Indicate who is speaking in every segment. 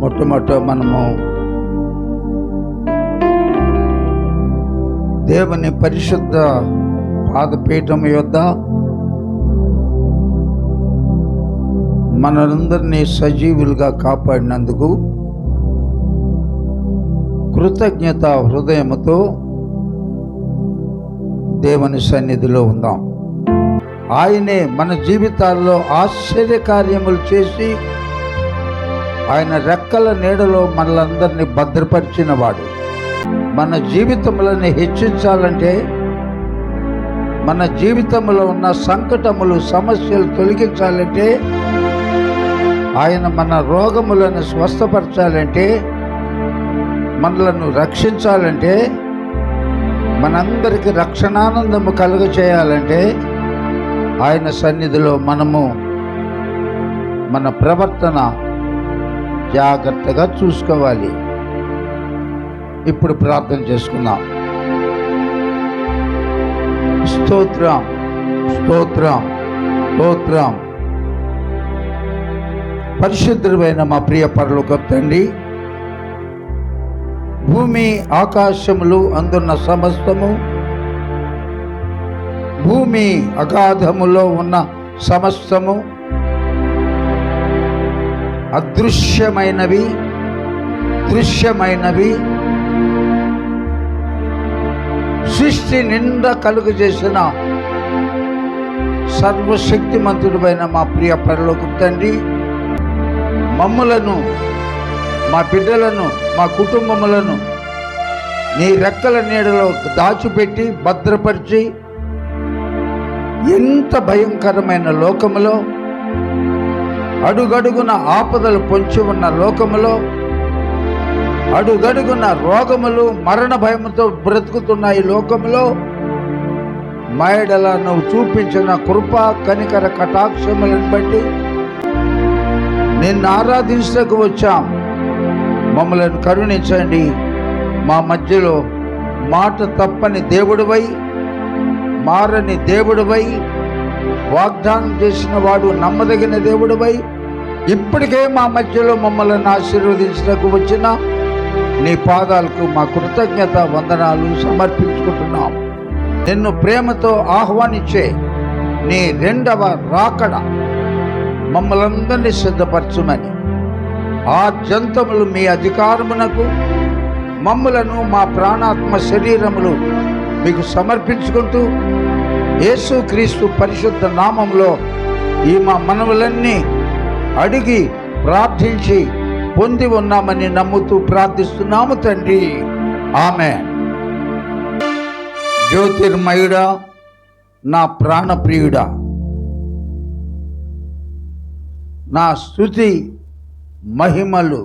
Speaker 1: మొట్టమొదట మనము దేవుని పరిశుద్ధ పాదపీఠం యొద్ద మనందరినీ సజీవులుగా కాపాడినందుకు కృతజ్ఞత హృదయముతో దేవుని సన్నిధిలో ఉందాం. ఆయనే మన జీవితాల్లో ఆశ్చర్యకార్యములు చేసి ఆయన రెక్కల నీడలో మనలందరినీ భద్రపరిచిన వాడు. మన జీవితములను హెచ్చించాలంటే, మన జీవితంలో ఉన్న సంకటములు సమస్యలు తొలగించాలంటే, ఆయన మన రోగములను స్వస్థపరచాలంటే, మనలను రక్షించాలంటే, మనందరికీ రక్షణానందము కలుగచేయాలంటే ఆయన సన్నిధిలో మనము మన ప్రవర్తన జాగ్రత్తగా చూసుకోవాలి. ఇప్పుడు ప్రార్థన చేసుకుందాం. స్తోత్రం స్తోత్రం స్తోత్రం. పరిశుద్ధుడైన మా ప్రియ పరలోకపు తండ్రి, భూమి ఆకాశములు అందున్న సమస్తము, భూమి అగాధములో ఉన్న సమస్తము, అదృశ్యమైనవి దృశ్యమైనవి, సృష్టి నిండా కలుగజేసిన సర్వశక్తిమంతుడైన మా ప్రియ పరలోకపు తండ్రి, మమ్ములను, మా బిడ్డలను, మా కుటుంబములను నీ రెక్కల నీడలో దాచిపెట్టి భద్రపరిచి, ఎంత భయంకరమైన లోకములో, అడుగడుగున ఆపదలు పొంచి ఉన్న లోకములో, అడుగడుగున రోగములు మరణ భయముతో బ్రతుకుతున్న ఈ లోకములో మైడల నువ్వు చూపించిన కృప కనికర కటాక్షములను బట్టి నిన్ను ఆరాధించకు వచ్చాం. మమ్మలను కరుణించండి. మా మధ్యలో మాట తప్పని దేవుడివై, మారని దేవుడివై, వాగ్దానం చేసిన వాడు నమ్మదగిన దేవుడివై, ఇప్పటికే మా మధ్యలో మమ్మల్ని ఆశీర్వదించడానికి వచ్చిన నీ పాదాలకు మా కృతజ్ఞత వందనాలు సమర్పించుకుంటున్నాం. నిన్ను ప్రేమతో ఆహ్వానించే నీ రెండవ రాకడ మమ్మల్ందరినీ సిద్ధపరచుమని, ఆ జంతువులు మీ అధికారమునకు మమ్ములను మా ప్రాణాత్మ శరీరములు మీకు సమర్పించుకుంటూ యేసుక్రీస్తు పరిశుద్ధ నామంలో ఈ మా మనవులన్నీ అడిగి ప్రార్థించి పొంది ఉన్నామని నమ్ముతూ ప్రార్థిస్తున్నాము తండ్రి. ఆమేన్. జ్యోతిర్మయుడా, నా ప్రాణప్రియుడా, నా స్తుతి మహిమలు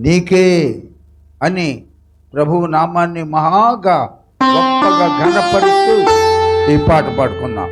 Speaker 1: నీకే అని ప్రభువు నామాన్ని మహాగా గొప్పగా ఘనపరుస్తూ ఈ పాట పాడుకున్నాం.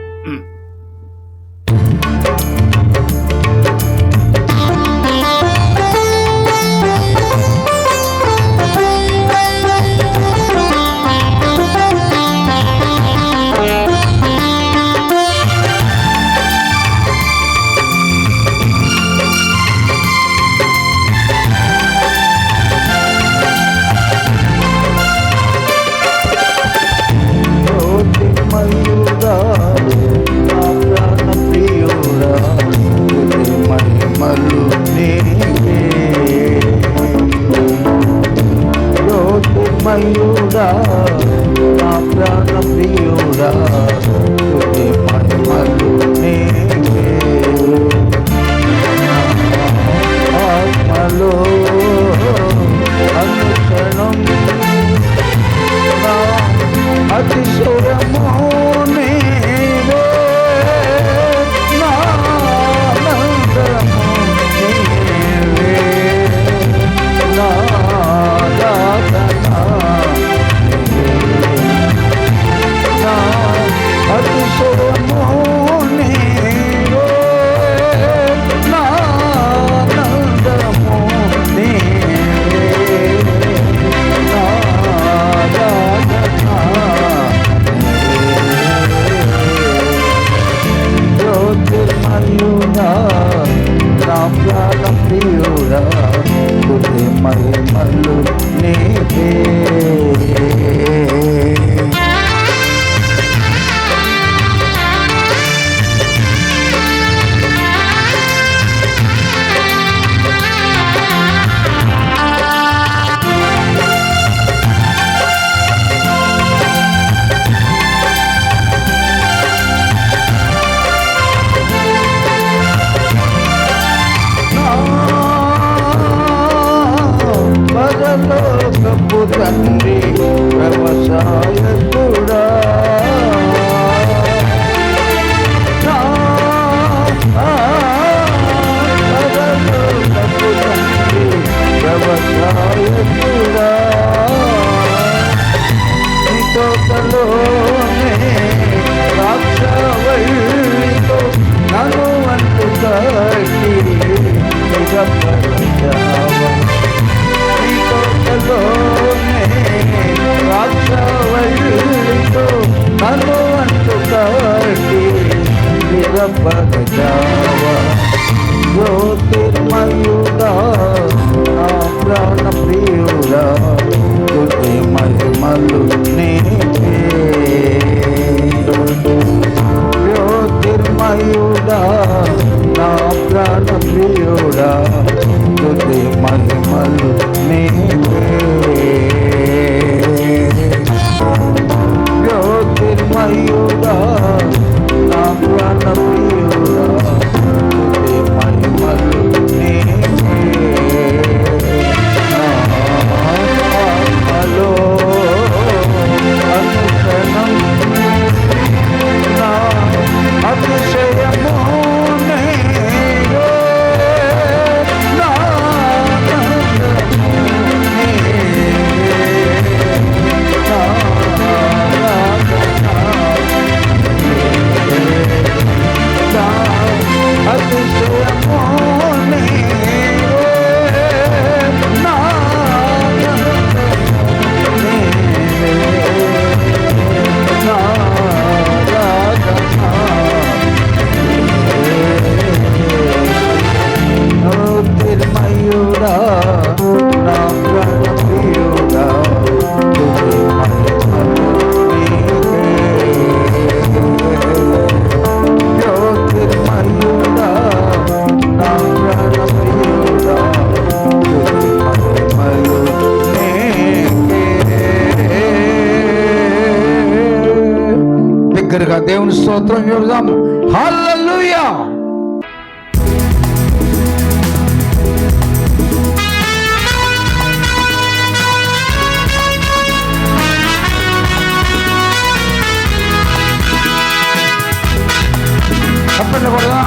Speaker 1: మయుడా, నా ప్రాణ ప్రియుడా, మహిమలు నీవే. ఆత్మలో అనుక్షణం నా అతిశయము నీవే, నా ఆనందము నీవే, నా స్తుతి మహిమలు నీకే. పరలోకపు తండ్రి వ్యవసాయకుడా, పరలోకపు తండ్రి వ్యవసాయకుడా, నీ తోటలోనే ద్రాక్షవల్లితో నన్ను అంటు కట్టి నిజపరచావా. రాక్షవల్లితో నన్ను అంటు కట్టి నిరపరచావా. జ్యోతిర్మయుడా నా ప్రాణ ప్రియుడా, స్తుతి మహిమలు నీకే. జ్యోతిర్మయుడా నా ప్రాణ ప్రియుడా, స్తుతి మహిమలు నీకే. జ్యోతిర్మయుడా నా ప్రాణ ప్రియుడా, స్తుతి మహిమలు నీకే. నా ఆత్మలో అనుక్షణం నా అతిశయము నీవే. నా జ్యోతిర్మయుడా నా ప్రాణ ప్రియుడా, స్తుతి మహిమలు నీకే. జ్యోతిర్మయుడా నా ప్రాణ ప్రియుడా, స్తుతి మహిమలు నీకే. దగ్గరగా దేవుని స్తోత్రం చెబుదాం. హల్లెలూయా. తప్పండి కూడా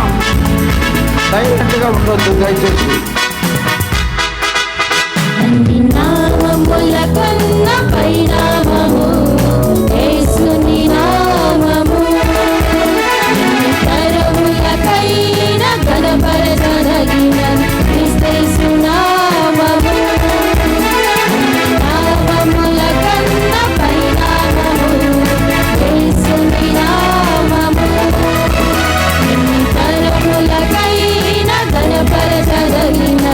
Speaker 1: సైలెంట్గా ఉండొద్దు దయచేసి.
Speaker 2: అన్ని నామముల కన్న పైనామము యేసుని నామము, ఎన్ని తరములకైన ఘనపరచదగిన క్రీస్తు నామము. నామముల కన్న పైనామము యేసుని నామము, ఎన్ని తరములకైన ఘనపరచదగిన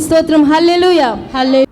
Speaker 2: స్తోత్రం. హల్లెలూయా. హల్లెలూయా.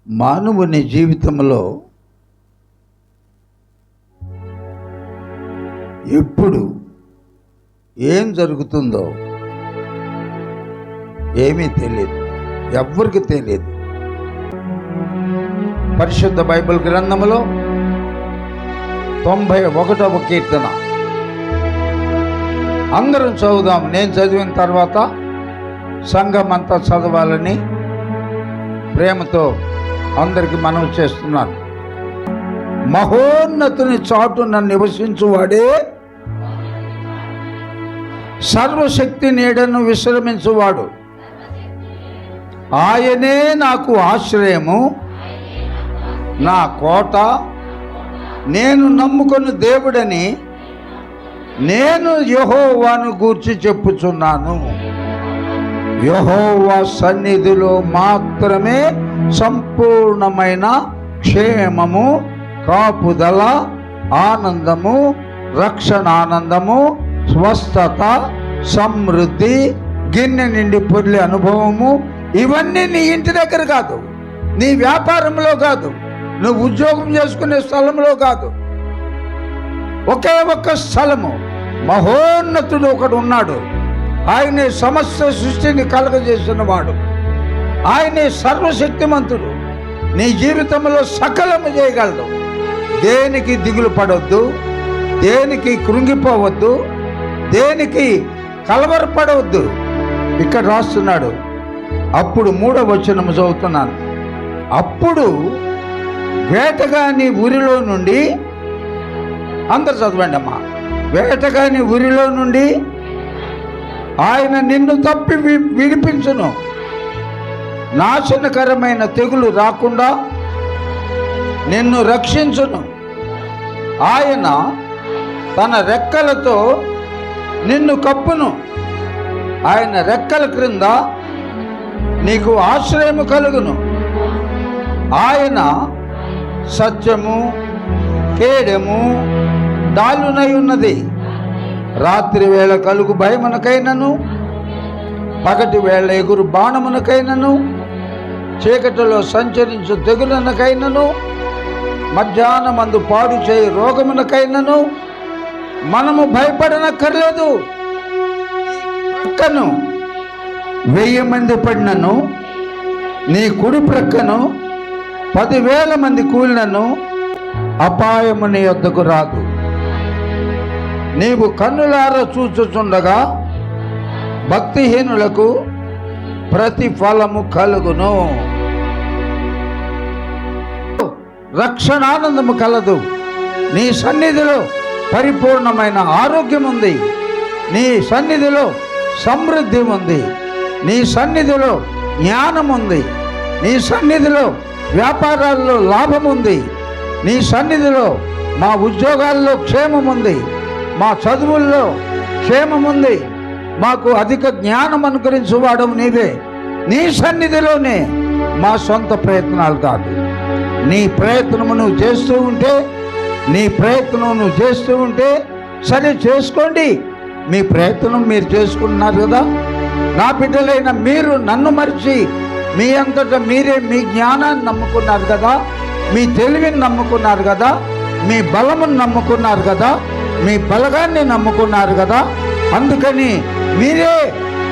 Speaker 1: మానవుని జీవితంలో ఎప్పుడు ఏం జరుగుతుందో ఏమీ తెలియదు, ఎవ్వరికి తెలియదు. పరిశుద్ధ బైబిల్ గ్రంథములో 91వ కీర్తన అందరం చదువుదాం. నేను చదివిన తర్వాత సంఘం అంతా చదవాలని ప్రేమతో అందరికి మనవి చేస్తున్నాను. మహోన్నతుని చాటున నివసించువాడే సర్వశక్తి నీడను విశ్రమించువాడు. ఆయనే నాకు ఆశ్రయము, నా కోట, నేను నమ్ముకున్న దేవుడని నేను యెహోవాను గూర్చి చెప్పుచున్నాను. యెహోవా సన్నిధిలో మాత్రమే సంపూర్ణమైన క్షేమము, కాపుదల, ఆనందము, రక్షణానందము, స్వస్థత, సమృద్ధి, గిన్నె నిండి పొర్లే అనుభవము. ఇవన్నీ నీ ఇంటి దగ్గర కాదు, నీ వ్యాపారంలో కాదు, నువ్వు ఉద్యోగం చేసుకునే స్థలంలో కాదు. ఒకే ఒక్క స్థలము, మహోన్నతుడు ఒకడు ఉన్నాడు. ఆయనే సమస్త సృష్టిని కలుగజేసిన వాడు. ఆయనే సర్వశక్తిమంతుడు. నీ జీవితంలో సకలము చేయగలడు. దేనికి దిగులు పడవద్దు, దేనికి కృంగిపోవద్దు, దేనికి కలవరపడవద్దు. ఇక్కడ రాస్తున్నాడు. అప్పుడు 3వ వచనము చదువుతున్నాను. అప్పుడు వేటగాని ఊరిలో నుండి, అందరు చదవండి అమ్మా, వేటగాని ఊరిలో నుండి ఆయన నిన్ను తప్పి విడిపించును. నాశనకరమైన తెగులు రాకుండా నిన్ను రక్షించును. ఆయన తన రెక్కలతో నిన్ను కప్పును. ఆయన రెక్కల క్రింద నీకు ఆశ్రయము కలుగును. ఆయన సత్యము, కేడెము, డాలునై ఉన్నది. రాత్రి వేళ కలుగు భయమునకైనను, పగటి వేళ ఎగురు బాణమునకైనను, చీకటిలో సంచరించు తెగులనకైనను, మధ్యాహ్నమందు పాడు చేయి రోగమునకైనను మనము భయపడనక్కర్లేదు. ప్రక్కను 1000 మంది పడినను, నీ కుడి ప్రక్కను 10,000 మంది కూలినను అపాయము నీ యొద్దకు రాదు. నీవు కన్నులారా చూచుచుండగా భక్తిహీనులకు ప్రతిఫలము కలుగును. రక్షణానందము కలదు. నీ సన్నిధిలో పరిపూర్ణమైన ఆరోగ్యం ఉంది. నీ సన్నిధిలో సమృద్ధి ఉంది. నీ సన్నిధిలో జ్ఞానం ఉంది. నీ సన్నిధిలో వ్యాపారాల్లో లాభం ఉంది. నీ సన్నిధిలో మా ఉద్యోగాల్లో క్షేమం ఉంది. మా చదువుల్లో క్షేమం ఉంది. మాకు అధిక జ్ఞానం అనుకరించువాడవు నీవే. నీ సన్నిధిలోనే మా సొంత ప్రయత్నాలు కాదు. నీ ప్రయత్నము నువ్వు చేస్తూ ఉంటే, నీ ప్రయత్నం నువ్వు చేస్తూ ఉంటే సరే చేసుకోండి. మీ ప్రయత్నం మీరు చేసుకుంటున్నారు కదా. నా బిడ్డలైన మీరు నన్ను మరిచి మీ అంతటా మీరే మీ జ్ఞానాన్ని నమ్ముకున్నారు కదా, మీ తెలివిని నమ్ముకున్నారు కదా, మీ బలమును నమ్ముకున్నారు కదా, మీ బలగాన్ని నమ్ముకున్నారు కదా. అందుకని మీరే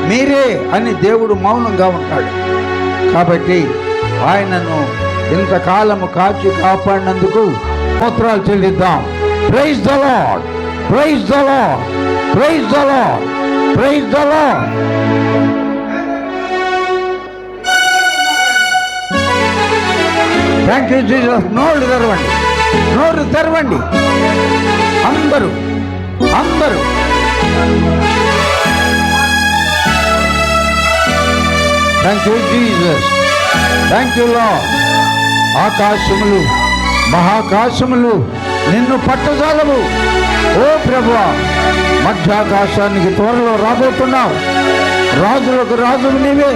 Speaker 1: మీరే అని దేవుడు మౌనంగా ఉంటాడు. కాబట్టి ఆయనను ఇంతకాలము కాచి కాపాడినందుకు స్తోత్రాలు చెల్లిద్దాం. Praise the lord, praise the lord, praise the lord, praise the lord. Thank you Jesus. నోరు తెరవండి, నోరు తెరవండి అందరూ అందరూ. Thank you Jesus, thank you lord. ఆకాశములు మహాకాశములు నిన్ను పట్టజాలవు. ఓ ప్రభువా, మధ్యాకాశానికి త్వరలో రాబోతున్నావు. రాజులకు రాజువు నీవే,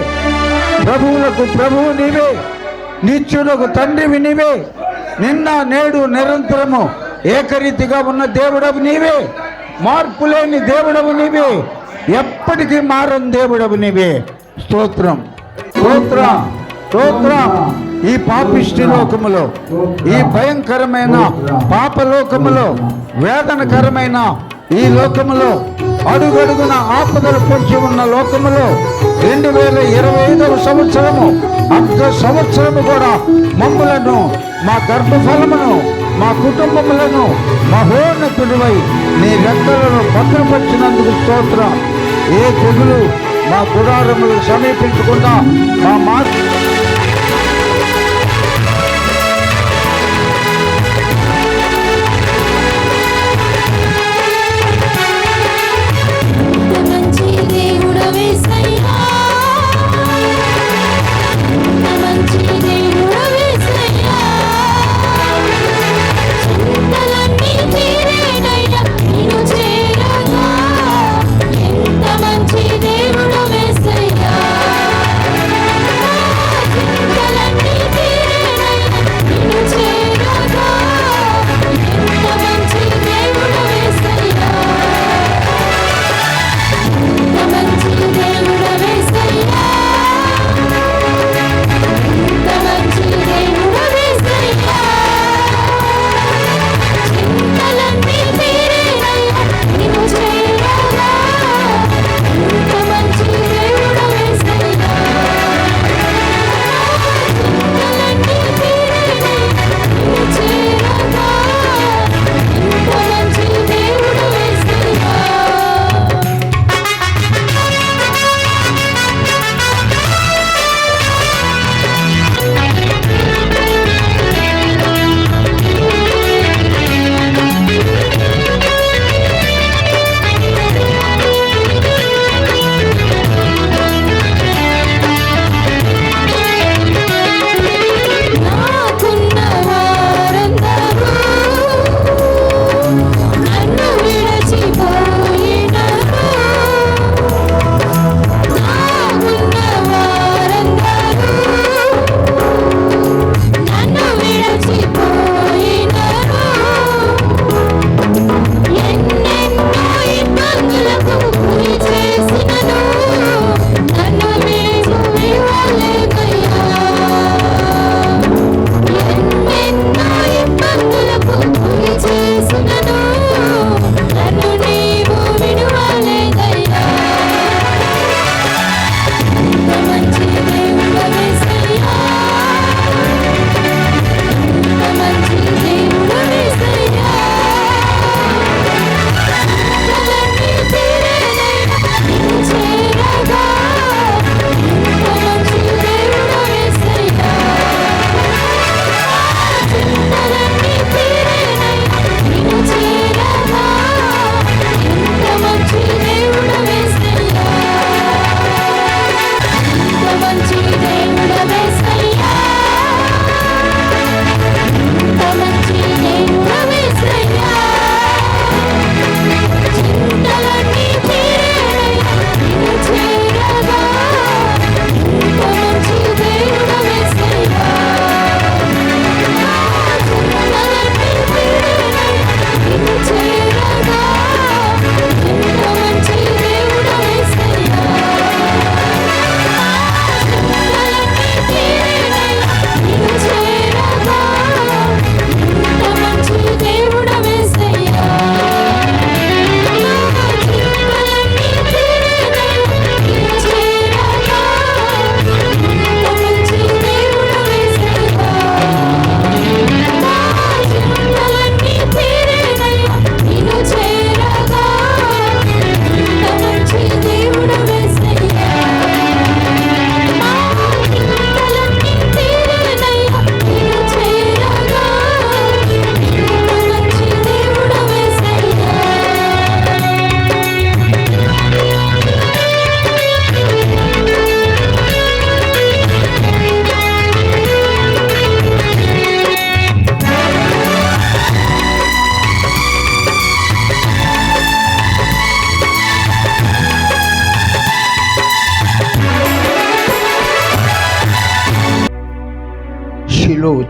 Speaker 1: ప్రభువులకు ప్రభువు నీవే, నిత్యులకు తండ్రివి నీవే. నిన్న నేడు నిరంతరము ఏకరీతిగా ఉన్న దేవుడవు నీవే. మార్పులేని దేవుడవు నీవే. ఎప్పటికీ మారని దేవుడవు నీవే. స్తోత్రం, స్తోత్రం, స్తోత్రం. ఈ పాపిష్టి లోకములో, ఈ భయంకరమైన పాపలోకములో, వేదనకరమైన ఈ లోకములో, అడుగడుగున ఆపదలు పొంచి ఉన్న లోకములో 2025వ సంవత్సరము అర్ధ సంవత్సరము కూడా మమ్ములను, మా గర్భఫలమును, మా కుటుంబములను మహోన్నతుడివై నీ రెక్కలను భద్రపరిచినందుకు స్తోత్రం. ఏ తెగులు మా గుడారములు సమీపించకుండా మా మాట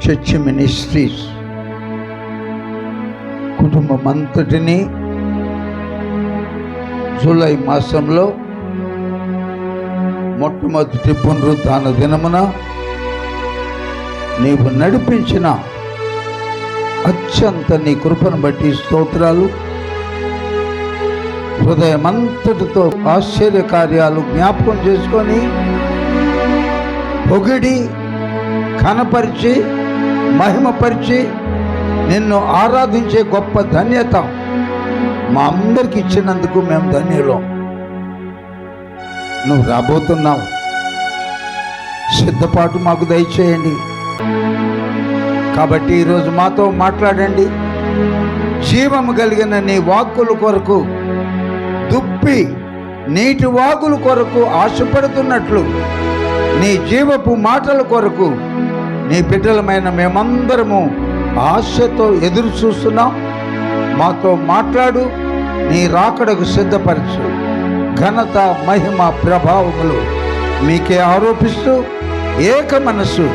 Speaker 1: చర్చ్ మినిస్ట్రీస్ కుటుంబం అంతటినీ జూలై మాసంలో మొట్టమొదటి పునరుద్ధాన దినమున నీవు నడిపించిన అత్యంత నీ కృపను బట్టి స్తోత్రాలు. హృదయమంతటితో ఆశ్చర్య కార్యాలు జ్ఞాపకం చేసుకొని పొగిడి కనపరిచి మహిమపరిచి నిన్ను ఆరాధించే గొప్ప ధన్యత మా అందరికి ఇచ్చినందుకు మేము ధన్యులం. నువ్వు రాబోతున్నావు, సిద్ధపాటు మాకు దయచేయండి. కాబట్టి ఈరోజు మాతో మాట్లాడండి. జీవము కలిగిన నీ వాక్కుల కొరకు దుప్పి నీటి వాగుల కొరకు ఆశపడుతున్నట్లు నీ జీవపు మాటల కొరకు నీ బిడ్డలమైన మేమందరము ఆశతో ఎదురు చూస్తున్నాం. మాతో మాట్లాడు, నీ రాకడకు సిద్ధపరచు. ఘనత మహిమ ప్రభావములు మీకే ఆరోపిస్తూ ఏక మనస్సు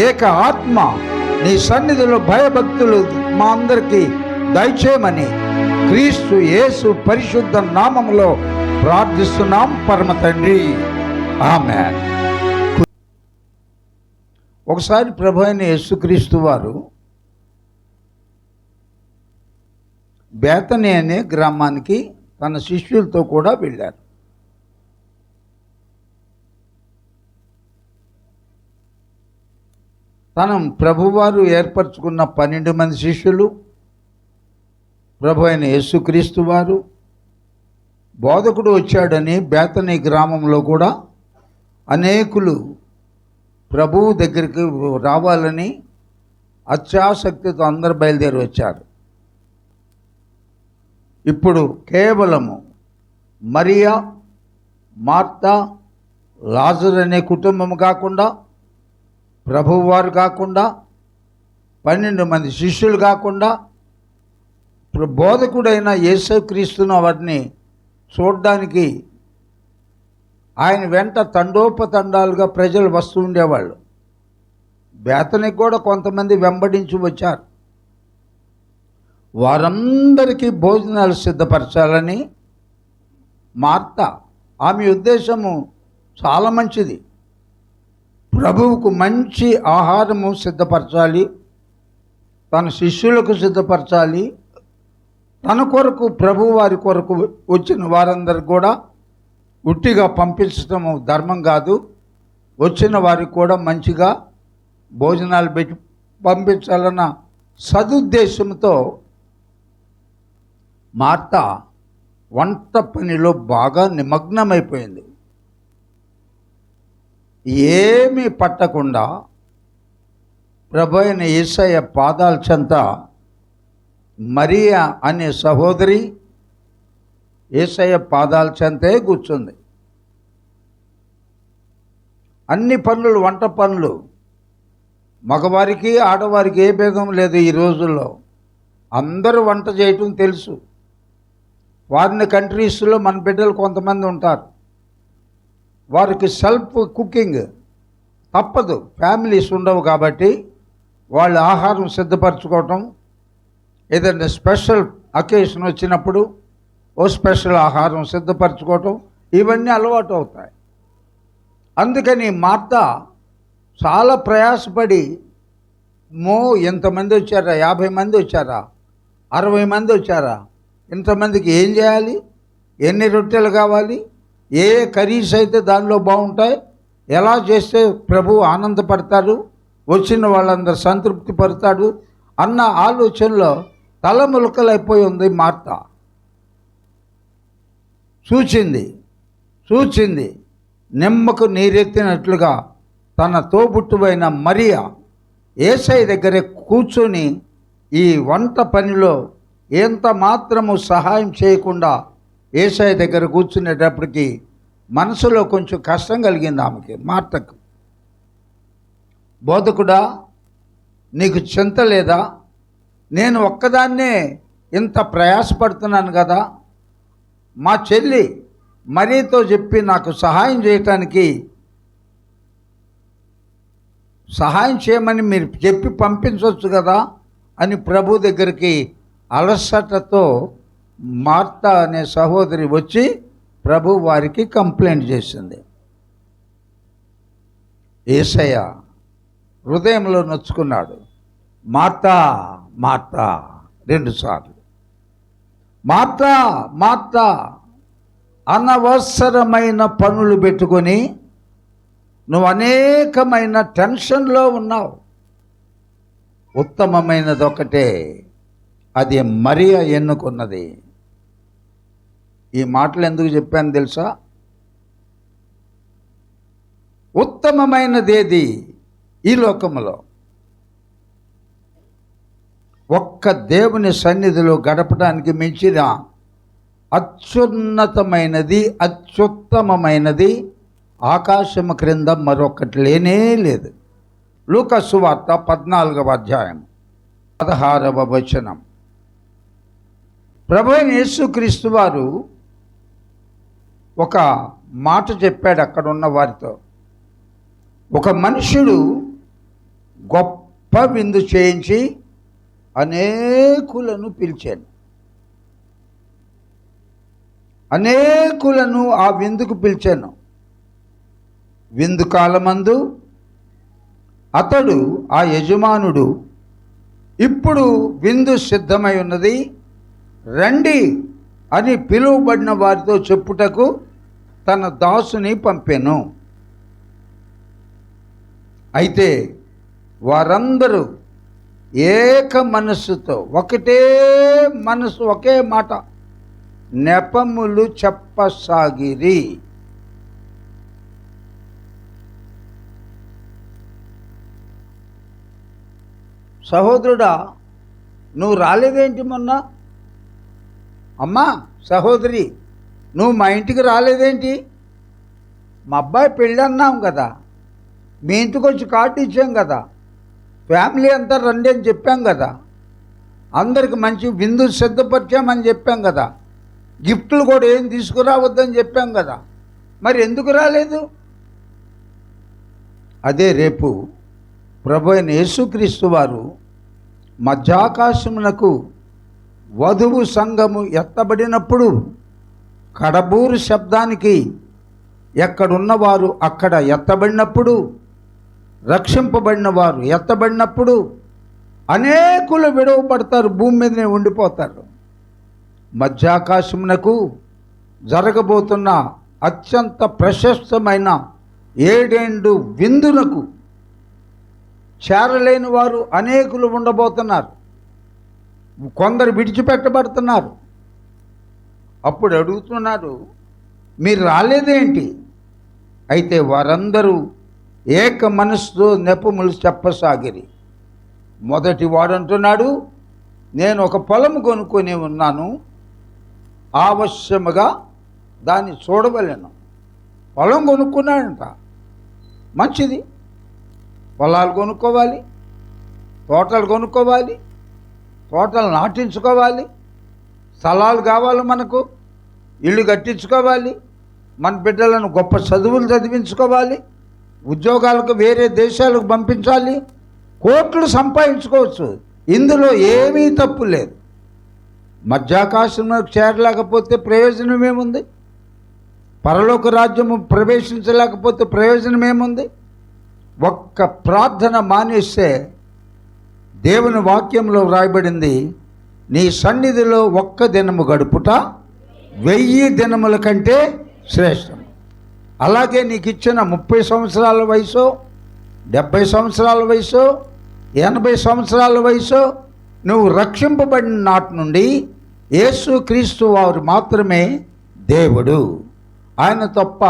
Speaker 1: ఏక ఆత్మ నీ సన్నిధిలో భయభక్తులు మా అందరికీ దయచేయమని క్రీస్తు యేసు పరిశుద్ధ నామములో ప్రార్థిస్తున్నాం పరమ తండ్రి, ఆమేన్. ఒకసారి ప్రభు అయిన యేసుక్రీస్తు వారు బేతనీ అనే గ్రామానికి తన శిష్యులతో కూడా వెళ్ళారు. తన ప్రభువారు ఏర్పరచుకున్న 12 మంది శిష్యులు, ప్రభు అయిన యేసుక్రీస్తు వారు, బోధకుడు వచ్చాడని బేతనీ గ్రామంలో కూడా అనేకులు ప్రభువు దగ్గరికి రావాలని అత్యాసక్తితో అందరు బయలుదేరి వచ్చారు. ఇప్పుడు కేవలము మరియా, మార్తా, లాజరు అనే కుటుంబం కాకుండా, ప్రభువారు కాకుండా, 12 మంది శిష్యులు కాకుండా, బోధకుడైన యేసుక్రీస్తును వారిని చూడడానికి ఆయన వెంట తండోపతండాలుగా ప్రజలు వస్తూ ఉండేవాళ్ళు. బేతనికి కూడా కొంతమంది వెంబడించి వచ్చారు. వారందరికీ భోజనాలు సిద్ధపరచాలని మార్త, ఆమె ఉద్దేశము చాలా మంచిది. ప్రభువుకు మంచి ఆహారము సిద్ధపరచాలి, తన శిష్యులకు సిద్ధపరచాలి, తన కొరకు ప్రభు వారి కొరకు వచ్చిన వారందరికి కూడా ఉట్టిగా పంపించటము ధర్మం కాదు, వచ్చిన వారికి కూడా మంచిగా భోజనాలు పెట్టి పంపించాలన్న సదుద్దేశంతో మార్త వంట పనిలో బాగా నిమగ్నమైపోయింది. ఏమీ పట్టకుండా ప్రభు అయిన యేసయ్య పాదాల చెంత మరియా అనే సహోదరి యేసయ్య పాదాల చెంతే కూర్చుంది. అన్ని పనులు, వంట పనులు, మగవారికి ఆడవారికి ఏ భేదం లేదు. ఈ రోజుల్లో అందరూ వంట చేయటం తెలుసు. ఫారిన్ కంట్రీస్లో మన బిడ్డలు కొంతమంది ఉంటారు, వారికి సెల్ఫ్ కుకింగ్ తప్పదు, ఫ్యామిలీస్ ఉండవు కాబట్టి వాళ్ళు ఆహారం సిద్ధపరచుకోవటం, ఏదైనా స్పెషల్ అకేషన్ వచ్చినప్పుడు ఓ స్పెషల్ ఆహారం సిద్ధపరచుకోవటం, ఇవన్నీ అలవాటు అవుతాయి. అందుకని మార్త చాలా ప్రయాసపడి, ఎంతమంది వచ్చారా, 50 మంది వచ్చారా, 60 మంది వచ్చారా, ఇంతమందికి ఏం చేయాలి, ఎన్ని రొట్టెలు కావాలి, ఏ కర్రీస్ అయితే దానిలో బాగుంటాయి, ఎలా చేస్తే ప్రభువు ఆనందపడతాడు, వచ్చిన వాళ్ళందరూ సంతృప్తి పడతాడు అన్న ఆలోచనలో తలములకలైపోయి ఉంది మార్త. చూచింది నిమ్మకు నీరెత్తినట్లుగా తన తోబుట్టువైన మరియా యేసయ్య దగ్గరే కూర్చొని ఈ వంట పనిలో ఎంత మాత్రము సహాయం చేయకుండా యేసయ్య దగ్గర కూర్చునేటప్పటికి మనసులో కొంచెం కష్టం కలిగింది ఆమెకి, మార్తకు. బోధకుడా, నీకు చింత లేదా? నేను ఒక్కదాన్నే ఇంత ప్రయాసపడుతున్నాను కదా, మా చెల్లి మరియతో చెప్పి నాకు సహాయం చేయటానికి సహాయం చేయమని మీరు చెప్పి పంపించవచ్చు కదా అని ప్రభు దగ్గరికి అలసటతో మార్తా అనే సహోదరి వచ్చి ప్రభు వారికి కంప్లైంట్ చేసింది. యేసయ్య హృదయంలో నొచ్చుకున్నాడు. మార్తా మార్తా 2 సార్లు. మార్తా మార్తా, అనవసరమైన పనులు పెట్టుకొని నువ్వు అనేకమైన టెన్షన్లో ఉన్నావు. ఉత్తమమైనది ఒకటే, అది మరియ ఎన్నుకున్నది. ఈ మాటలు ఎందుకు చెప్పాను తెలుసా? ఉత్తమమైనదేది ఈ లోకములో ఒక్క దేవుని సన్నిధిలో గడపడానికి మించిన అత్యున్నతమైనది, అత్యుత్తమమైనది ఆకాశము క్రింద మరొకటి లేనే లేదు. లూకా సువార్త 14వ అధ్యాయం 16వ వచనం. ప్రభు అయిన యేసుక్రీస్తు వారు ఒక మాట చెప్పాడు అక్కడ ఉన్న వారితో. ఒక మనుషుడు గొప్ప విందు చేయించి అనేకులను పిలిచాను. అనేకులను ఆ విందుకు పిలిచాను. విందు కాలమందు అతడు, ఆ యజమానుడు, ఇప్పుడు విందు సిద్ధమై ఉన్నది, రండి అని పిలువబడిన వారితో చెప్పుటకు తన దాసుని పంపెను. అయితే వారందరూ ఏక మనస్సుతో, ఒకటే మనసు, ఒకే మాట, నెపములు చెప్పసాగిరి. సహోదరుడా, నువ్వు రాలేదేంటి మొన్న? అమ్మా సహోదరి, నువ్వు మా ఇంటికి రాలేదేంటి? మా అబ్బాయి పెళ్ళి అన్నాం కదా, మీ ఇంటికి వచ్చి కార్డు ఇచ్చాం కదా, ఫ్యామిలీ అంతా రండి అని చెప్పాం కదా, అందరికి మంచి విందు సిద్ధపరిచామని చెప్పాం కదా, గిఫ్ట్లు కూడా ఏం తీసుకురావద్దని చెప్పాం కదా, మరి ఎందుకు రాలేదు? అదే రేపు ప్రభు అయిన యేసుక్రీస్తు వారు మధ్యాకాశమునకు వధువు సంఘము ఎత్తబడినప్పుడు కడబూరు శబ్దానికి ఎక్కడున్నవారు అక్కడ ఎత్తబడినప్పుడు, రక్షింపబడిన వారు ఎత్తబడినప్పుడు అనేకులు విడవబడతారు, భూమి మీదనే ఉండిపోతారు. మధ్యాకాశమునకు జరగబోతున్న అత్యంత ప్రశస్తమైన 7 విందులకు చేరలేని వారు అనేకులు ఉండబోతున్నారు. కొందరు విడిచిపెట్టబడుతున్నారు. అప్పుడు అడుగుతున్నారు, మీరు రాలేదేంటి? అయితే వారందరూ ఏక మనస్సుతో నెపములు చెప్పసాగిరి. మొదటి వాడు అంటున్నాడు, నేను ఒక పొలం కొనుక్కొని ఉన్నాను, ఆవశ్యముగా దాన్ని చూడవలెను. పొలం కొనుక్కున్నాడంట, మంచిది. పొలాలు కొనుక్కోవాలి, తోటలు కొనుక్కోవాలి, తోటలు నాటించుకోవాలి, స్థలాలు కావాలి, మనకు ఇల్లు కట్టించుకోవాలి, మన బిడ్డలను గొప్ప చదువులు చదివించుకోవాలి, ఉద్యోగాలకు వేరే దేశాలకు పంపించాలి, కోట్లు సంపాదించుకోవచ్చు. ఇందులో ఏమీ తప్పు లేదు. మధ్యాకాశంలోకి చేరలేకపోతే ప్రయోజనం ఏముంది? పరలోక రాజ్యము ప్రవేశించలేకపోతే ప్రయోజనం ఏముంది? ఒక్క ప్రార్థన మానేస్తే దేవుని వాక్యంలో వ్రాయబడింది, నీ సన్నిధిలో ఒక్క దినము గడుపుట 1000 దినముల కంటే శ్రేష్టం. అలాగే నీకు ఇచ్చిన 30 సంవత్సరాల వయసు, 70 సంవత్సరాల వయసు, 80 సంవత్సరాల వయసు, నువ్వు రక్షింపబడిన నాటి నుండి యేసుక్రీస్తు వారు మాత్రమే దేవుడు. ఆయన తప్ప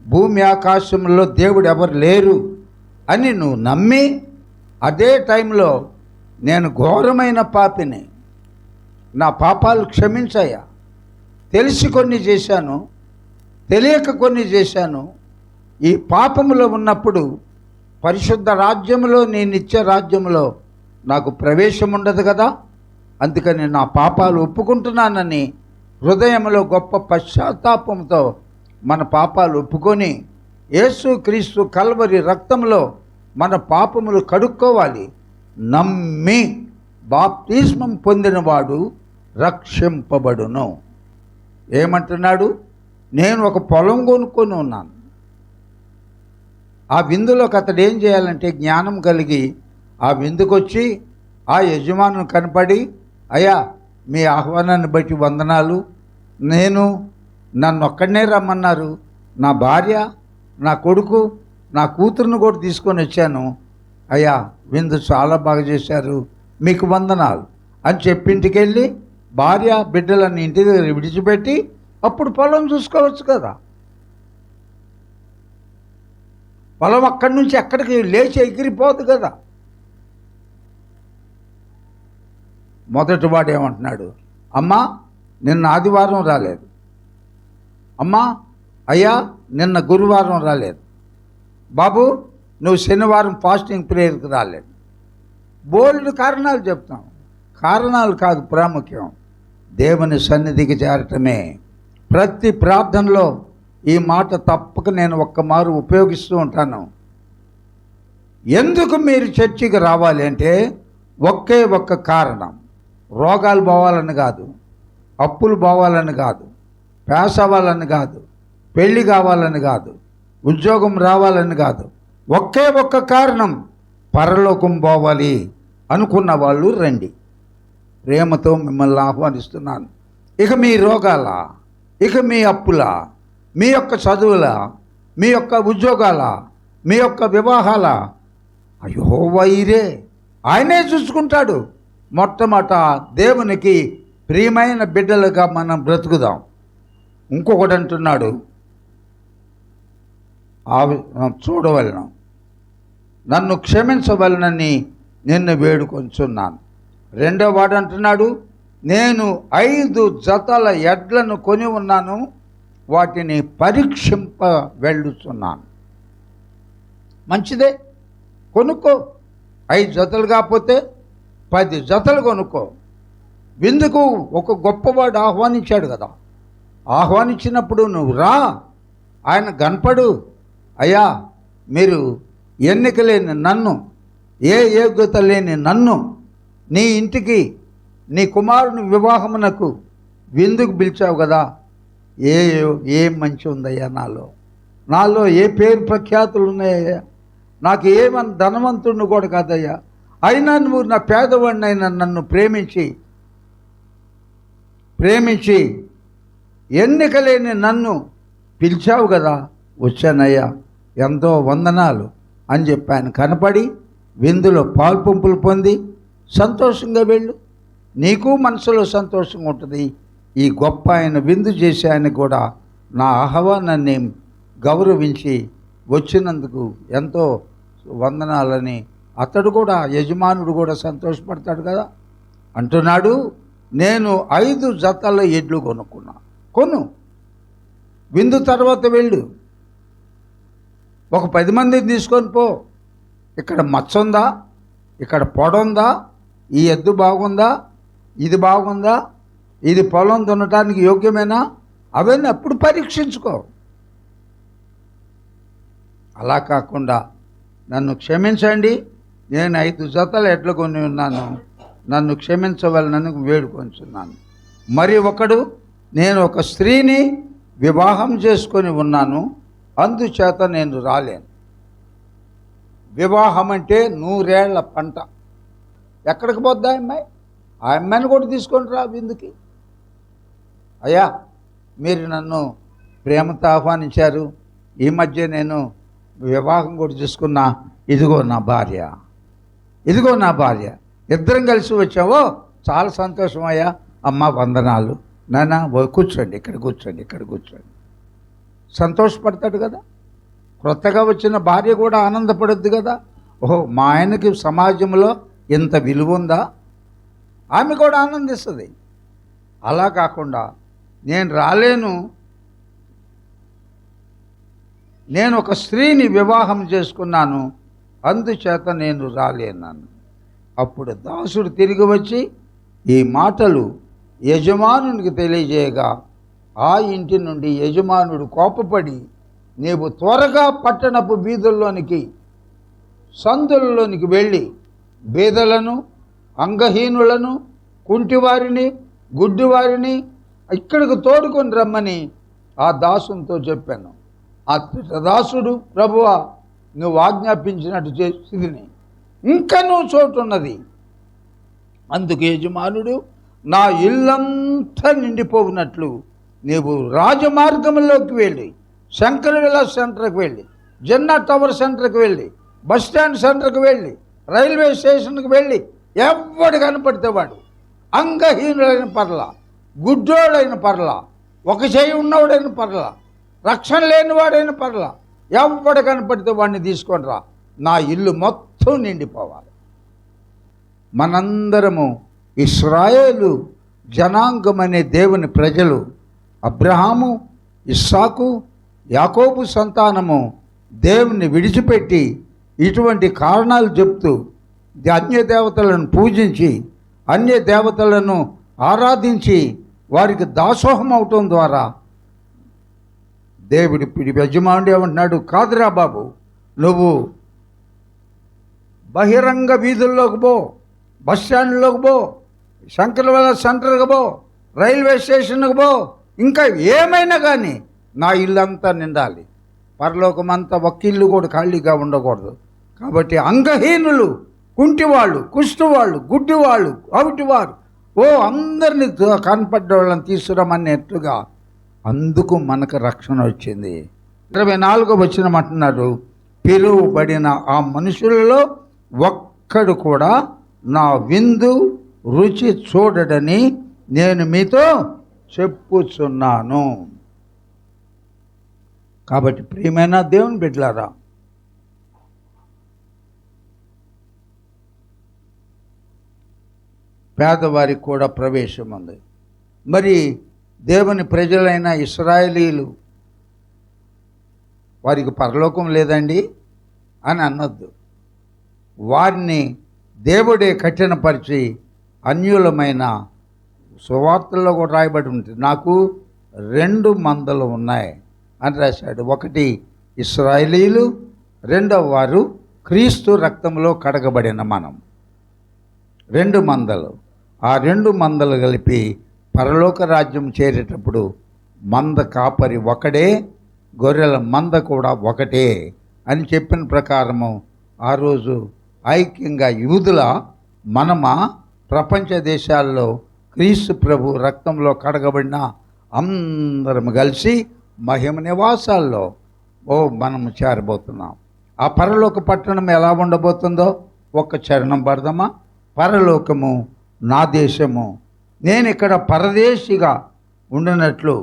Speaker 1: భూమి ఆకాశంలో దేవుడు ఎవరు లేరు అని నువ్వు నమ్మి, అదే టైంలో నేను ఘోరమైన పాపిని, నా పాపాలు క్షమించాయా, తెలిసి కొన్ని చేశాను, తెలియక కొన్ని చేశాను, ఈ పాపములో ఉన్నప్పుడు పరిశుద్ధ రాజ్యంలో, నీ నిత్య రాజ్యంలో నాకు ప్రవేశం ఉండదు కదా, అందుకని నా పాపాలు ఒప్పుకుంటున్నానని హృదయంలో గొప్ప పశ్చాత్తాపంతో మన పాపాలు ఒప్పుకొని యేసుక్రీస్తు కల్వరి రక్తంలో మన పాపములు కడుక్కోవాలి. నమ్మి బాప్తిస్మం పొందినవాడు రక్షింపబడును. ఏమంటున్నాడు? నేను ఒక పొలం కొనుక్కొని ఉన్నాను. ఆ విందులోకి అతడు ఏం చేయాలంటే జ్ఞానం కలిగి ఆ విందుకొచ్చి ఆ యజమానుని కనపడి, అయ్యా మీ ఆహ్వానాన్ని బట్టి వందనాలు, నన్ను ఒక్కడనే రమ్మన్నారు, నా భార్య, నా కొడుకు, నా కూతురును కూడా తీసుకొని వచ్చాను, అయ్యా విందు చాలా బాగా చేశారు, మీకు వందనాలు అని చెప్పి ఇంటికి వెళ్ళి భార్య బిడ్డలన్నీ ఇంటి దగ్గర విడిచిపెట్టి అప్పుడు పొలం చూసుకోవచ్చు కదా. పొలం అక్కడి నుంచి ఎక్కడికి లేచి ఎగిరిపోదు కదా. మొదటి వాడు ఏమంటున్నాడు? అమ్మా నిన్న ఆదివారం రాలేదు, అమ్మా అయ్యా నిన్న గురువారం రాలేదు, బాబు నువ్వు శనివారం ఫాస్టింగ్ ప్రేయర్కి రాలేదు. బోల్డ్ కారణాలు చెప్తాం. కారణాలు కాదు ప్రాముఖ్యం, దేవుని సన్నిధికి చేరటమే. ప్రతి ప్రార్థనలో ఈ మాట తప్పక నేను ఒక్కమారు ఉపయోగిస్తూ ఉంటాను. ఎందుకు మీరు చర్చికి రావాలి అంటే ఒకే ఒక్క కారణం. రోగాలు పోవాలని కాదు, అప్పులు పోవాలని కాదు, పాస్ అవ్వాలని కాదు, పెళ్ళి కావాలని కాదు, ఉద్యోగం రావాలని కాదు. ఒకే ఒక్క కారణం, పరలోకం పోవాలి అనుకున్న వాళ్ళు రండి. ప్రేమతో మిమ్మల్ని ఆహ్వానిస్తున్నాను. ఇక మీ రోగాల, ఇక మీ అప్పుల, మీ యొక్క చదువుల, మీ యొక్క ఉద్యోగాల, మీ యొక్క వివాహాల, యెహోవా ఈరే, ఆయనే చూసుకుంటాడు. మొట్టమొదట దేవునికి ప్రియమైన బిడ్డలుగా మనం బ్రతుకుదాం. ఇంకొకటి అంటున్నాడు, చూడవలను, నన్ను క్షమించవలనని నిన్ను వేడుకొంచున్నాను. రెండో వాడు అంటున్నాడు, నేను 5 జతల ఎడ్లను కొని ఉన్నాను, వాటిని పరీక్షింప వెళ్ళుతున్నాను. మంచిదే, కొనుక్కో. 5 జతలు కాకపోతే 10 జతలు కొనుక్కో. విందుకు ఒక గొప్పవాడు ఆహ్వానించాడు కదా. ఆహ్వానించినప్పుడు నువ్వు రా, ఆయన కనపడు, అయ్యా మీరు ఎన్నిక లేని నన్ను, ఏ యోగ్యత లేని నన్ను నీ ఇంటికి నీ కుమారుని వివాహమునకు విందుకు పిలిచావు కదా. ఏ మంచి ఉందయ్యా నాలో ఏ పేరు ప్రఖ్యాతులు ఉన్నాయ్యా, నాకు ఏమని ధనవంతుడిని కూడా కాదయ్యా, అయినా నువ్వు నా పేదవాడినైనా నన్ను ప్రేమించి ఎన్నిక లేని నన్ను పిలిచావు కదా, వచ్చానయ్యా, ఎంతో వందనాలు అని చెప్పి ఆయన కనపడి విందులో పాల్పంపులు పొంది సంతోషంగా వెళ్ళు. నీకు మనసులో సంతోషంగా ఉంటుంది. ఈ గొప్ప ఆయన విందు చేసి ఆయన కూడా నా ఆహ్వానాన్ని గౌరవించి వచ్చినందుకు ఎంతో వందనాలని అతడు కూడా, యజమానుడు కూడా సంతోషపడతాడు కదా. అంటున్నాడు, నేను 5 జతల ఎడ్లు కొనుక్కున్నా. విందు తర్వాత వెళ్ళు, ఒక 10 మందిని తీసుకొని పో. ఇక్కడ మచ్చ ఉందా, ఇక్కడ పొడ ఉందా, ఈ ఎద్దు బాగుందా, ఇది బాగుందా, ఇది పొలం దున్నటానికి యోగ్యమేనా, అవన్నీ అప్పుడు పరీక్షించుకో. అలా కాకుండా నన్ను క్షమించండి, నేను 5 జతల ఎడ్లు కొని ఉన్నాను, నన్ను క్షమించవలనని వేడుకొంచున్నాను. మరి ఒకడు, నేను ఒక స్త్రీని వివాహం చేసుకొని ఉన్నాను, అందుచేత నేను రాలేను. వివాహం అంటే 100 ఏళ్ల పంట. ఎక్కడికి పోద్దా అమ్మాయి? ఆ అమ్మాయిని కూడా తీసుకొని రా విందుకి. అయ్యా మీరు నన్ను ప్రేమతో ఆహ్వానించారు, ఈ మధ్య నేను వివాహం కూడా చేసుకున్నా, ఇదిగో నా భార్య, ఇద్దరం కలిసి వచ్చావో చాలా సంతోషం అయ్యా, అమ్మ వందనాలు, నాన్న కూర్చోండి, ఇక్కడ కూర్చోండి. సంతోషపడతాడు కదా. క్రొత్తగా వచ్చిన భార్య కూడా ఆనందపడద్దు కదా. ఓహో మా ఆయనకి సమాజంలో ఇంత విలువ ఉందా, ఆమె కూడా ఆనందిస్తుంది. అలా కాకుండా నేను రాలేను, నేను ఒక స్త్రీని వివాహం చేసుకున్నాను, అందుచేత నేను రాలేనన్నాను. అప్పుడు దాసుడు తిరిగి వచ్చి ఈ మాటలు యజమానునికి తెలియజేయగా ఆ ఇంటి నుండి యజమానుడు కోపపడి, నీవు త్వరగా పట్టణపు వీధుల్లోనికి సందులలోనికి వెళ్ళి బీదలను, అంగహీనులను, కుంటివారిని, గుడ్డివారిని ఇక్కడికి తోడుకొని రమ్మని ఆ దాసునితో చెప్పాను. ఆ దాసుడు, ప్రభువా నువ్వు ఆజ్ఞాపించినట్టు చేసిదిని, ఇంకా నువ్వు చోటున్నది. అందుకు యజమానుడు, నా ఇల్లంతా నిండిపోవునట్లు నీవు రాజమార్గంలోకి వెళ్ళి, శంకర విలాస్ సెంటర్కి వెళ్ళి, జన్నా టవర్ సెంటర్కి వెళ్ళి, బస్ స్టాండ్ సెంటర్కి వెళ్ళి, రైల్వే స్టేషన్కి వెళ్ళి, ఎవడు కనపడితే వాడు, అంగహీనుడైన పర్లా, గుడ్డోడైన పర్లా, ఒక చేయి ఉన్నవాడైన పర్లా, రక్షణ లేనివాడైన పర్లా, ఎవడు కనపడితే వాడిని తీసుకొని రా, నా ఇల్లు మొత్తం నిండిపోవాలి. మనందరము ఇశ్రాయేలు జనాంగమనే దేవుని ప్రజలు, అబ్రహాము, ఇస్సాకు, యాకోబు సంతానము దేవుని విడిచిపెట్టి ఇటువంటి కారణాలు చెప్తూ అన్య దేవతలను పూజించి, అన్య దేవతలను ఆరాధించి వారికి దాసోహం అవటం ద్వారా దేవుడి యజమానుడు ఏమంటున్నాడు, కాదురా బాబు, నువ్వు బహిరంగ వీధుల్లోకి పో, బస్ స్టాండ్లోకి పో, శంకరవల సెంటర్కి పో, రైల్వే స్టేషన్కి పో, ఇంకా ఏమైనా కానీ నా ఇల్లంతా నిండాలి. పరలోకమంతా ఒక్క ఇల్లు కూడా ఖాళీగా ఉండకూడదు. కాబట్టి అంగహీనులు, కుంటివాళ్ళు, కుష్టివాళ్ళు, గుడ్డివాళ్ళు, అవిటివారు, అందరినీ కనపడ్డ వాళ్ళని తీసుకురమన్నట్లుగా అందుకు మనకు రక్షణ వచ్చింది. 24వ వచనం అంటున్నారు, పిలువబడిన ఆ మనుషులలో ఒక్కడు కూడా నా విందు రుచి చూడడని నేను మీతో చెప్పుచున్నాను. కాబట్టి ప్రియమైన దేవుని బిడ్డలారా, పేదవారికి కూడా ప్రవేశం ఉంది. మరి దేవుని ప్రజలైన ఇశ్రాయేలీలు వారికి పరలోకం లేదండి అని అనొద్దు. వారిని దేవుడే కఠినపరిచి అన్యులమైన సువార్తల్లో కూడా రాయబడి ఉంటుంది, నాకు 2 మందలు ఉన్నాయి అని రాశాడు. ఒకటి ఇశ్రాయేలీలు, రెండవ వారు క్రీస్తు రక్తంలో కడగబడిన మనం. 2 మందలు. ఆ 2 మందలు కలిపి పరలోక రాజ్యం చేరేటప్పుడు మంద కాపరి ఒకడే, గొర్రెల మంద కూడా ఒకటే అని చెప్పిన ప్రకారము ఆ రోజు ఐక్యంగా యూదుల మనమా ప్రపంచ దేశాల్లో క్రీస్తు ప్రభు రక్తంలో కడగబడిన అందరం కలిసి మహిమ నివాసాల్లో మనము చేరబోతున్నాం. ఆ పరలోక పట్టణం ఎలా ఉండబోతుందో ఒక్క చరణం పడదామా? పరలోకము నా దేశము, నేను ఇక్కడ పరదేశిగా ఉండినట్లు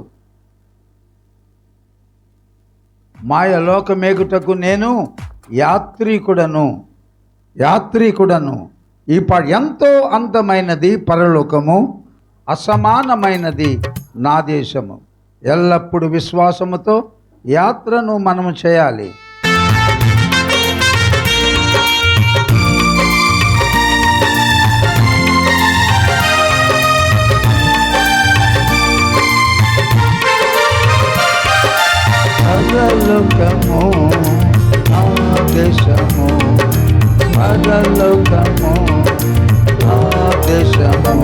Speaker 1: మాయలోకమేగుటకు నేను యాత్రికుడను. ఈ ఎంతో అందమైనది పరలోకము, అసమానమైనది నా దేశము. ఎల్లప్పుడూ విశ్వాసముతో యాత్రను మనము చేయాలి. పరలోకము నా దేశము, పరలోకము నా దేశము,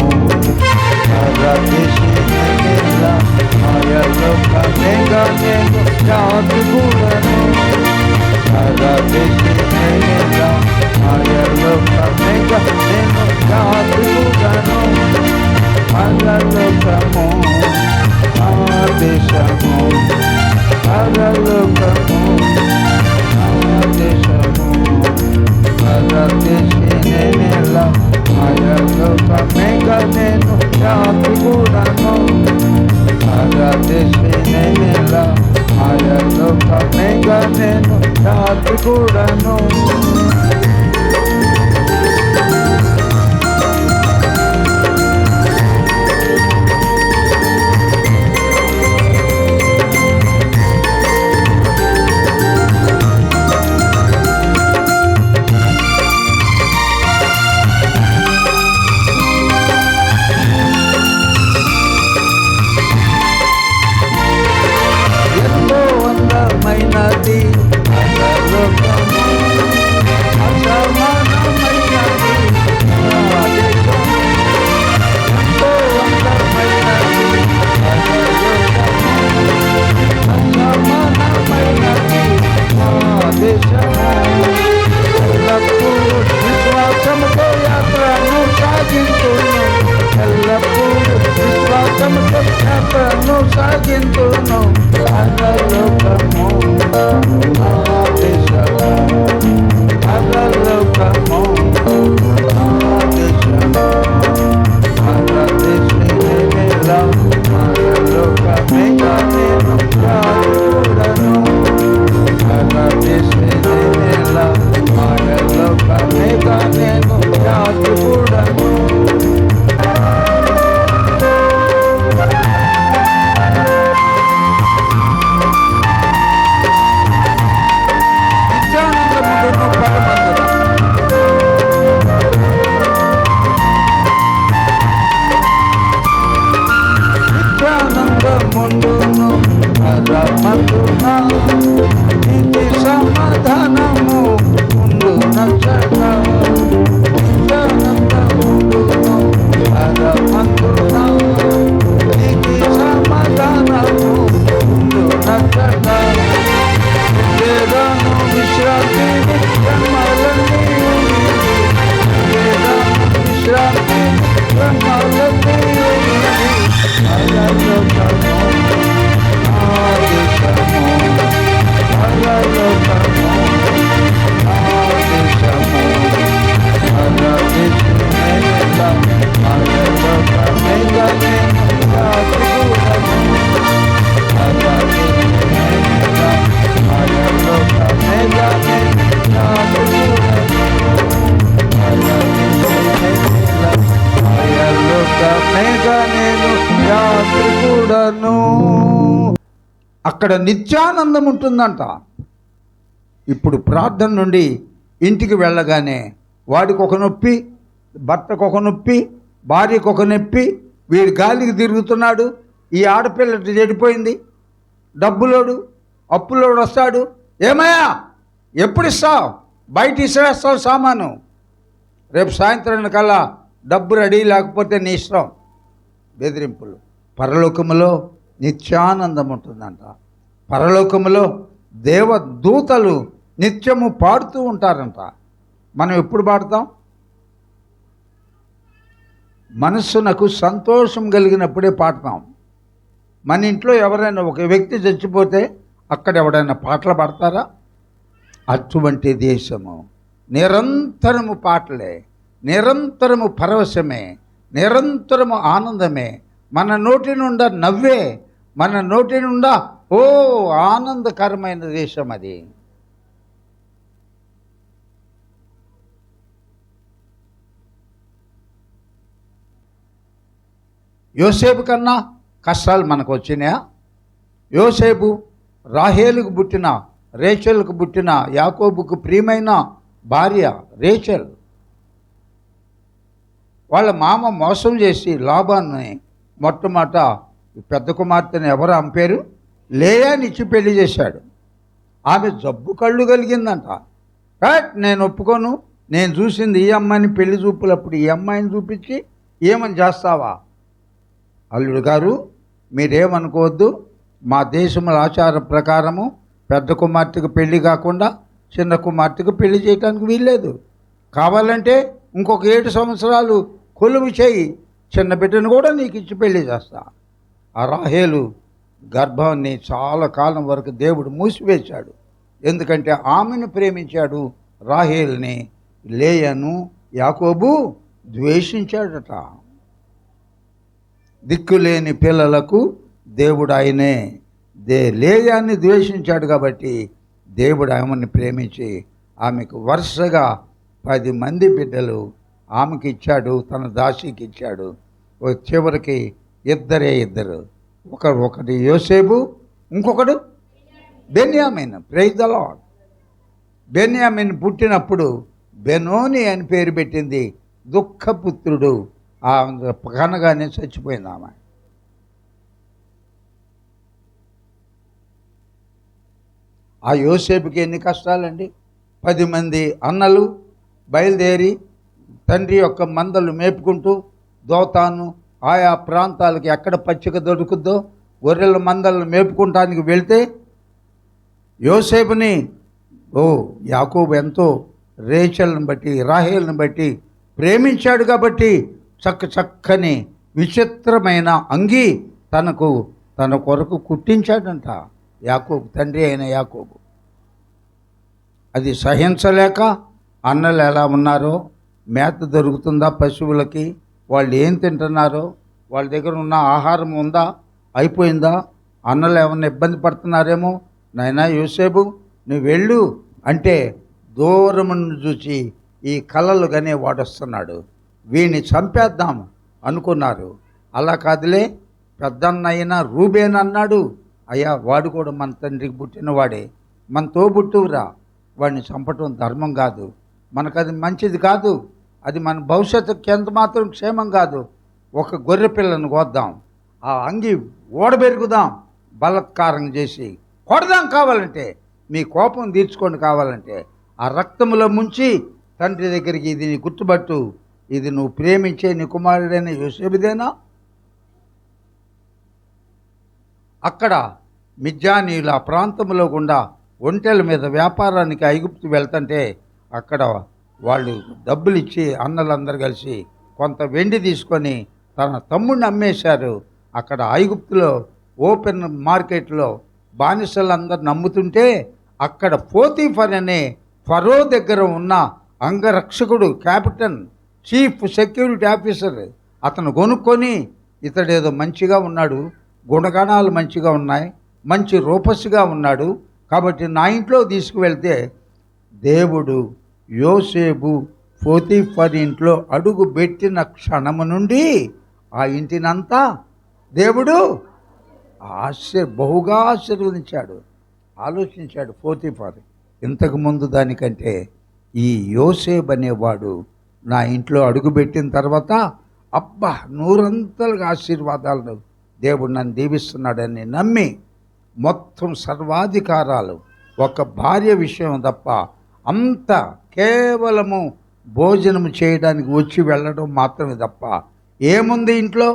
Speaker 1: పరదేశినిలా మాయలోకమేగా నేను యాత్రికుడను. శ్రమలన్నీ పరలోకము నా దేశము, పరలోకము నా దేశము, పరదేశమేలా పరలోకమేగా నేను యాత్రికుడను, పరదేశమేలా పరలోకమేగా నేను యాత్రికుడను, పరదేశమేలా పరలోకమేగా నేను యాత్రికుడను. అక్కడ నిత్యానందం ఉంటుందంట. ఇప్పుడు ప్రార్థన నుండి ఇంటికి వెళ్ళగానే వాడికి ఒక నొప్పి, భర్తకు ఒక నొప్పి, భార్యకు ఒక నొప్పి, వీడి గాలికి తిరుగుతున్నాడు, ఈ ఆడపిల్ల చెడిపోయింది, డబ్బులోడు అప్పులోడు వస్తాడు, ఏమయ్యా ఎప్పుడు ఇస్తావు, బయట ఇసిరేస్తావు సామాను, రేపు సాయంత్రం కల్లా డబ్బు రెడీ లేకపోతే నీ ఇష్టం, బెదిరింపులు. పరలోకములో నిత్యానందం ఉంటుందంట. పరలోకములో దేవదూతలు నిత్యము పాడుతూ ఉంటారంట. మనం ఎప్పుడు పాడతాం? మనస్సునకు సంతోషం కలిగినప్పుడే పాడతాం. మన ఇంట్లో ఎవరైనా ఒక వ్యక్తి చచ్చిపోతే అక్కడ ఎవడైనా పాటలు పాడతారా? అటువంటి దేశము నిరంతరము పాటలే, నిరంతరము పరవశమే, నిరంతరము ఆనందమే, మన నోటి నుండా నవ్వే, మన నోటి నుండా ఓ ఆనందకరమైన దేశం అది. యోసేపు కన్నా కష్టాలు మనకు వచ్చినాయా? యోసేపు రాహేలుకు పుట్టిన, రేచెల్కు పుట్టిన, యాకోబుకు ప్రియమైన భార్య రేచెల్. వాళ్ళ మామ మోసం చేసి లాబాన్ని మొట్టమొదట పెద్ద కుమార్తెని ఎవరు ఆమె పేరు లేయాని ఇచ్చి పెళ్లి చేశాడు. ఆమె జబ్బు కళ్ళు కలిగిందంట. నేను ఒప్పుకోను, నేను చూసింది ఈ అమ్మాయిని పెళ్లి చూపులప్పుడు ఈ అమ్మాయిని చూపించి ఏమని చేస్తావా? అల్లుడు గారు మీరేమనుకోవద్దు, మా దేశముల ఆచార ప్రకారము పెద్ద కుమార్తెకు పెళ్లి కాకుండా చిన్న కుమార్తెకు పెళ్లి చేయడానికి వీల్లేదు. కావాలంటే ఇంకొక 7 సంవత్సరాలు కొలువు చేయి, చిన్న బిడ్డను కూడా నీకు ఇచ్చి పెళ్లి చేస్తా. ఆ రాహేలు గర్భాన్ని చాలా కాలం వరకు దేవుడు మూసివేశాడు. ఎందుకంటే ఆమెను ప్రేమించాడు రాహేల్ని, లేయను యాకోబు ద్వేషించాడట. దిక్కులేని పిల్లలకు దేవుడు ఆయనే. లేయాన్ని ద్వేషించాడు కాబట్టి దేవుడు ఆమెను ప్రేమించి ఆమెకు వరుసగా 10 మంది బిడ్డలు ఆమెకి ఇచ్చాడు, తన దాసికి ఇచ్చాడు. చివరికి ఇద్దరు, ఒకటి యోసేపు, ఇంకొకడు బెన్యామీన్. Praise the Lord. బెన్యామీన్ పుట్టినప్పుడు బెనోని అని పేరు పెట్టింది. దుఃఖపుత్రుడు. కనగానే చచ్చిపోయింది ఆమె. ఆ యోసేపుకి ఎన్ని కష్టాలండి. 10 మంది అన్నలు బయలుదేరి తండ్రి యొక్క మందలు మేపుకుంటూ దోతాను ఆయా ప్రాంతాలకి ఎక్కడ పచ్చిక దొరుకుద్దో గొర్రెల మందలను మేపుకుంటానికి వెళ్తే యోసేపుని యాకోబు ఎంతో రేచెల్ని బట్టి రాహేల్ని బట్టి ప్రేమించాడు కాబట్టి చక్కని విచిత్రమైన అంగీ తన కొరకు కుట్టించాడంట యాకోబు, తండ్రి అయిన యాకోబు. అది సహించలేక అన్నలు ఎలా ఉన్నారో, మేత దొరుకుతుందా పశువులకి, వాళ్ళు ఏం తింటున్నారో, వాళ్ళ దగ్గర ఉన్న ఆహారం ఉందా, అయిపోయిందా, అన్నలు ఏమన్నా ఇబ్బంది పడుతున్నారేమో, నాయనా యోసేపు నువ్వు వెళ్ళు అంటే దూరమును చూసి ఈ కలలు కానీ వాడు వస్తున్నాడు, వీడిని చంపేద్దాం అనుకున్నారు. అలా కాదులే, పెద్దన్న అయినా రూబేన్ అన్నాడు, అయ్యా వాడు కూడా మన తండ్రికి పుట్టినవాడే, మన తోబుట్టువురా, వాడిని చంపటం ధర్మం కాదు, మనకది మంచిది కాదు, అది మన భవిష్యత్తుకి ఎంత మాత్రం క్షేమం కాదు. ఒక గొర్రె పిల్లను కోద్దాం, ఆ అంగి ఓడబెరుగుదాం, బలత్కారం చేసి కొడదాం, కావాలంటే మీ కోపం తీర్చుకోండి, కావాలంటే ఆ రక్తములో ముంచి తండ్రి దగ్గరికి ఇది నీ గుర్తుపట్టు, ఇది నువ్వు ప్రేమించే నీ కుమారుడైన యోసేపుదేనా. అక్కడ మిద్యానీయుల ప్రాంతంలో గుండా ఒంటెల మీద వ్యాపారానికి ఐగుప్తు వెళ్తుంటే అక్కడ వాళ్ళు డబ్బులు ఇచ్చి అన్నలందరూ కలిసి కొంత వెండి తీసుకొని తన తమ్ముడిని అమ్మేశారు. అక్కడ ఐగుప్తులో ఓపెన్ మార్కెట్లో బానిసలందరూ నమ్ముతుంటే అక్కడ పోతీఫర్ అనే ఫరో దగ్గర ఉన్న అంగరక్షకుడు, క్యాపిటన్, చీఫ్ సెక్యూరిటీ ఆఫీసర్ అతను కొనుక్కొని, ఇతడేదో మంచిగా ఉన్నాడు, గుణగణాలు మంచిగా ఉన్నాయి, మంచి రూపస్సుగా ఉన్నాడు, కాబట్టి నా ఇంట్లో తీసుకువెళ్తే దేవుడు యోసేపు పోతీఫర్ ఇంట్లో అడుగు పెట్టిన క్షణము నుండి ఆ ఇంటినంతా దేవుడు బహుగా ఆశీర్వదించాడు. ఆలోచించాడు పోతీఫర్, ఇంతకుముందు దానికంటే ఈ యోసేపు అనేవాడు నా ఇంట్లో అడుగుపెట్టిన తర్వాత అబ్బా నూరంతలుగా ఆశీర్వాదాలను దేవుడు నన్ను దీవిస్తున్నాడని నమ్మి మొత్తం సర్వాధికారాలు ఒక భార్య విషయం తప్ప అంత కేవలము భోజనం చేయడానికి వచ్చి వెళ్ళడం మాత్రమే తప్ప ఏముంది ఇంట్లో,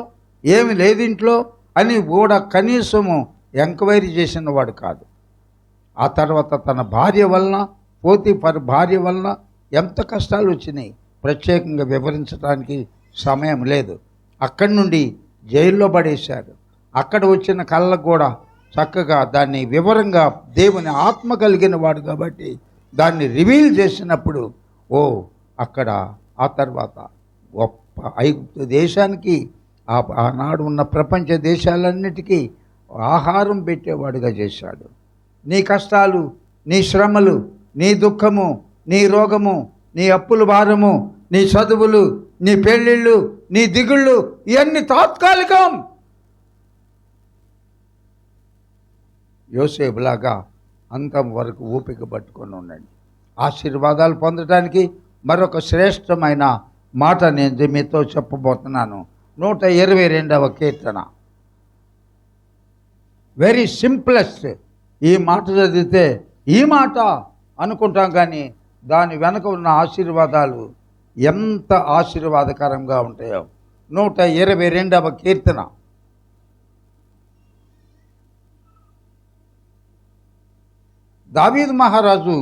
Speaker 1: ఏమి లేదు ఇంట్లో అని కూడా కనీసము ఎంక్వైరీ చేసిన వాడు కాదు. ఆ తర్వాత తన భార్య వలన, పోతీఫర్ భార్య వలన ఎంత కష్టాలు వచ్చినాయి ప్రత్యేకంగా వివరించడానికి సమయం లేదు. అక్కడి నుండి జైల్లో పడేశారు. అక్కడ వచ్చిన కళ్ళకు కూడా చక్కగా దాన్ని వివరంగా దేవుని ఆత్మ కలిగిన వాడు కాబట్టి దాన్ని రివీల్ చేసినప్పుడు అక్కడ ఆ తర్వాత గొప్ప ఐగుప్తు దేశానికి ఆనాడు ఉన్న ప్రపంచ దేశాలన్నిటికీ ఆహారం పెట్టేవాడుగా చేశాడు. నీ కష్టాలు, నీ శ్రమలు, నీ దుఃఖము, నీ రోగము, నీ అప్పుల భారము, నీ చదువులు, నీ పెళ్ళిళ్ళు, నీ దిగుళ్ళు ఇవన్నీ తాత్కాలికం. యోసేపులాగా అంతం వరకు ఓపిక పట్టుకొని ఉండండి. ఆశీర్వాదాలు పొందడానికి మరొక శ్రేష్టమైన మాట నేను మీతో చెప్పబోతున్నాను. 122వ కీర్తన, వెరీ సింప్లెస్ట్. ఈ మాట చదివితే ఈ మాట అనుకుంటాం, కానీ దాని వెనక ఉన్న ఆశీర్వాదాలు ఎంత ఆశీర్వాదకరంగా ఉంటాయో. 122వ కీర్తన. దావీదు మహారాజు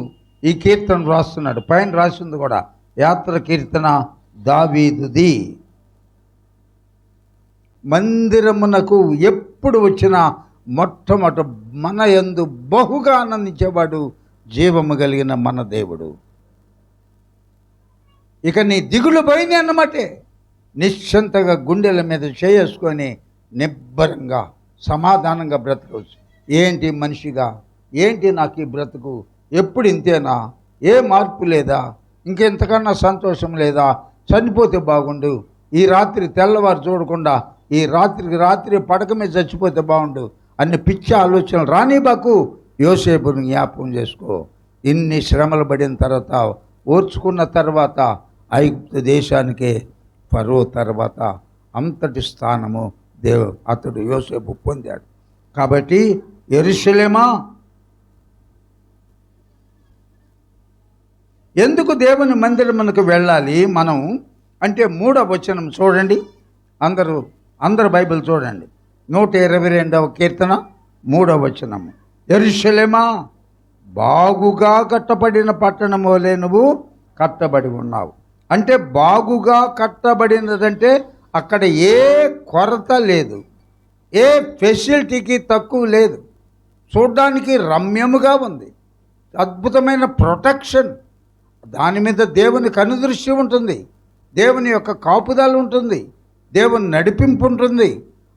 Speaker 1: ఈ కీర్తన రాస్తున్నాడు. పైన రాసింది కూడా యాత్ర కీర్తన దావీదుది. మందిరమునకు ఎప్పుడు వచ్చినా మొట్టమొదట మన యందు బహుగా ఆనందించేవాడు జీవము కలిగిన మన దేవుడు. ఇక నీ దిగులు పోయింది అన్నమాటే. నిశ్చింతగా గుండెల మీద చేసుకొని నిబ్బరంగా సమాధానంగా బ్రతకవచ్చు. ఏంటి మనిషిగా, ఏంటి నాకు ఈ బ్రతుకు, ఎప్పుడు ఇంతేనా, ఏ మార్పు లేదా, ఇంకెంతకన్నా సంతోషం లేదా, చనిపోతే బాగుండు, ఈ రాత్రి తెల్లవారు చూడకుండా ఈ రాత్రి పడక మీద చచ్చిపోతే బాగుండు అన్ని పిచ్చి ఆలోచనలు రానిబాకు. యోసేపును జ్ఞాపకం చేసుకో. ఇన్ని శ్రమలు పడిన తర్వాత, ఓర్చుకున్న తర్వాత ఐగుప్తు దేశానికే ఫరో తర్వాత అంతటి స్థానము అతడు యోసేపు పొందాడు. కాబట్టి యెరూషలేమా, ఎందుకు దేవుని మందిరమునకు వెళ్ళాలి మనం అంటే 3వ వచనం చూడండి. అందరు బైబిల్ చూడండి. 122వ కీర్తన 3వ వచనము. యెరూషలేమా, బాగుగా కట్టబడిన పట్టణము వలె నువ్వు కట్టబడి ఉన్నావు. అంటే బాగుగా కట్టబడినదంటే అక్కడ ఏ కొరత లేదు, ఏ ఫెసిలిటీకి తక్కువ లేదు, చూడ్డానికి రమ్యముగా ఉంది, అద్భుతమైన ప్రొటెక్షన్, దాని మీద దేవుని కనుదృష్టి ఉంటుంది, దేవుని యొక్క కాపుదల ఉంటుంది, దేవుని నడిపింపు ఉంటుంది,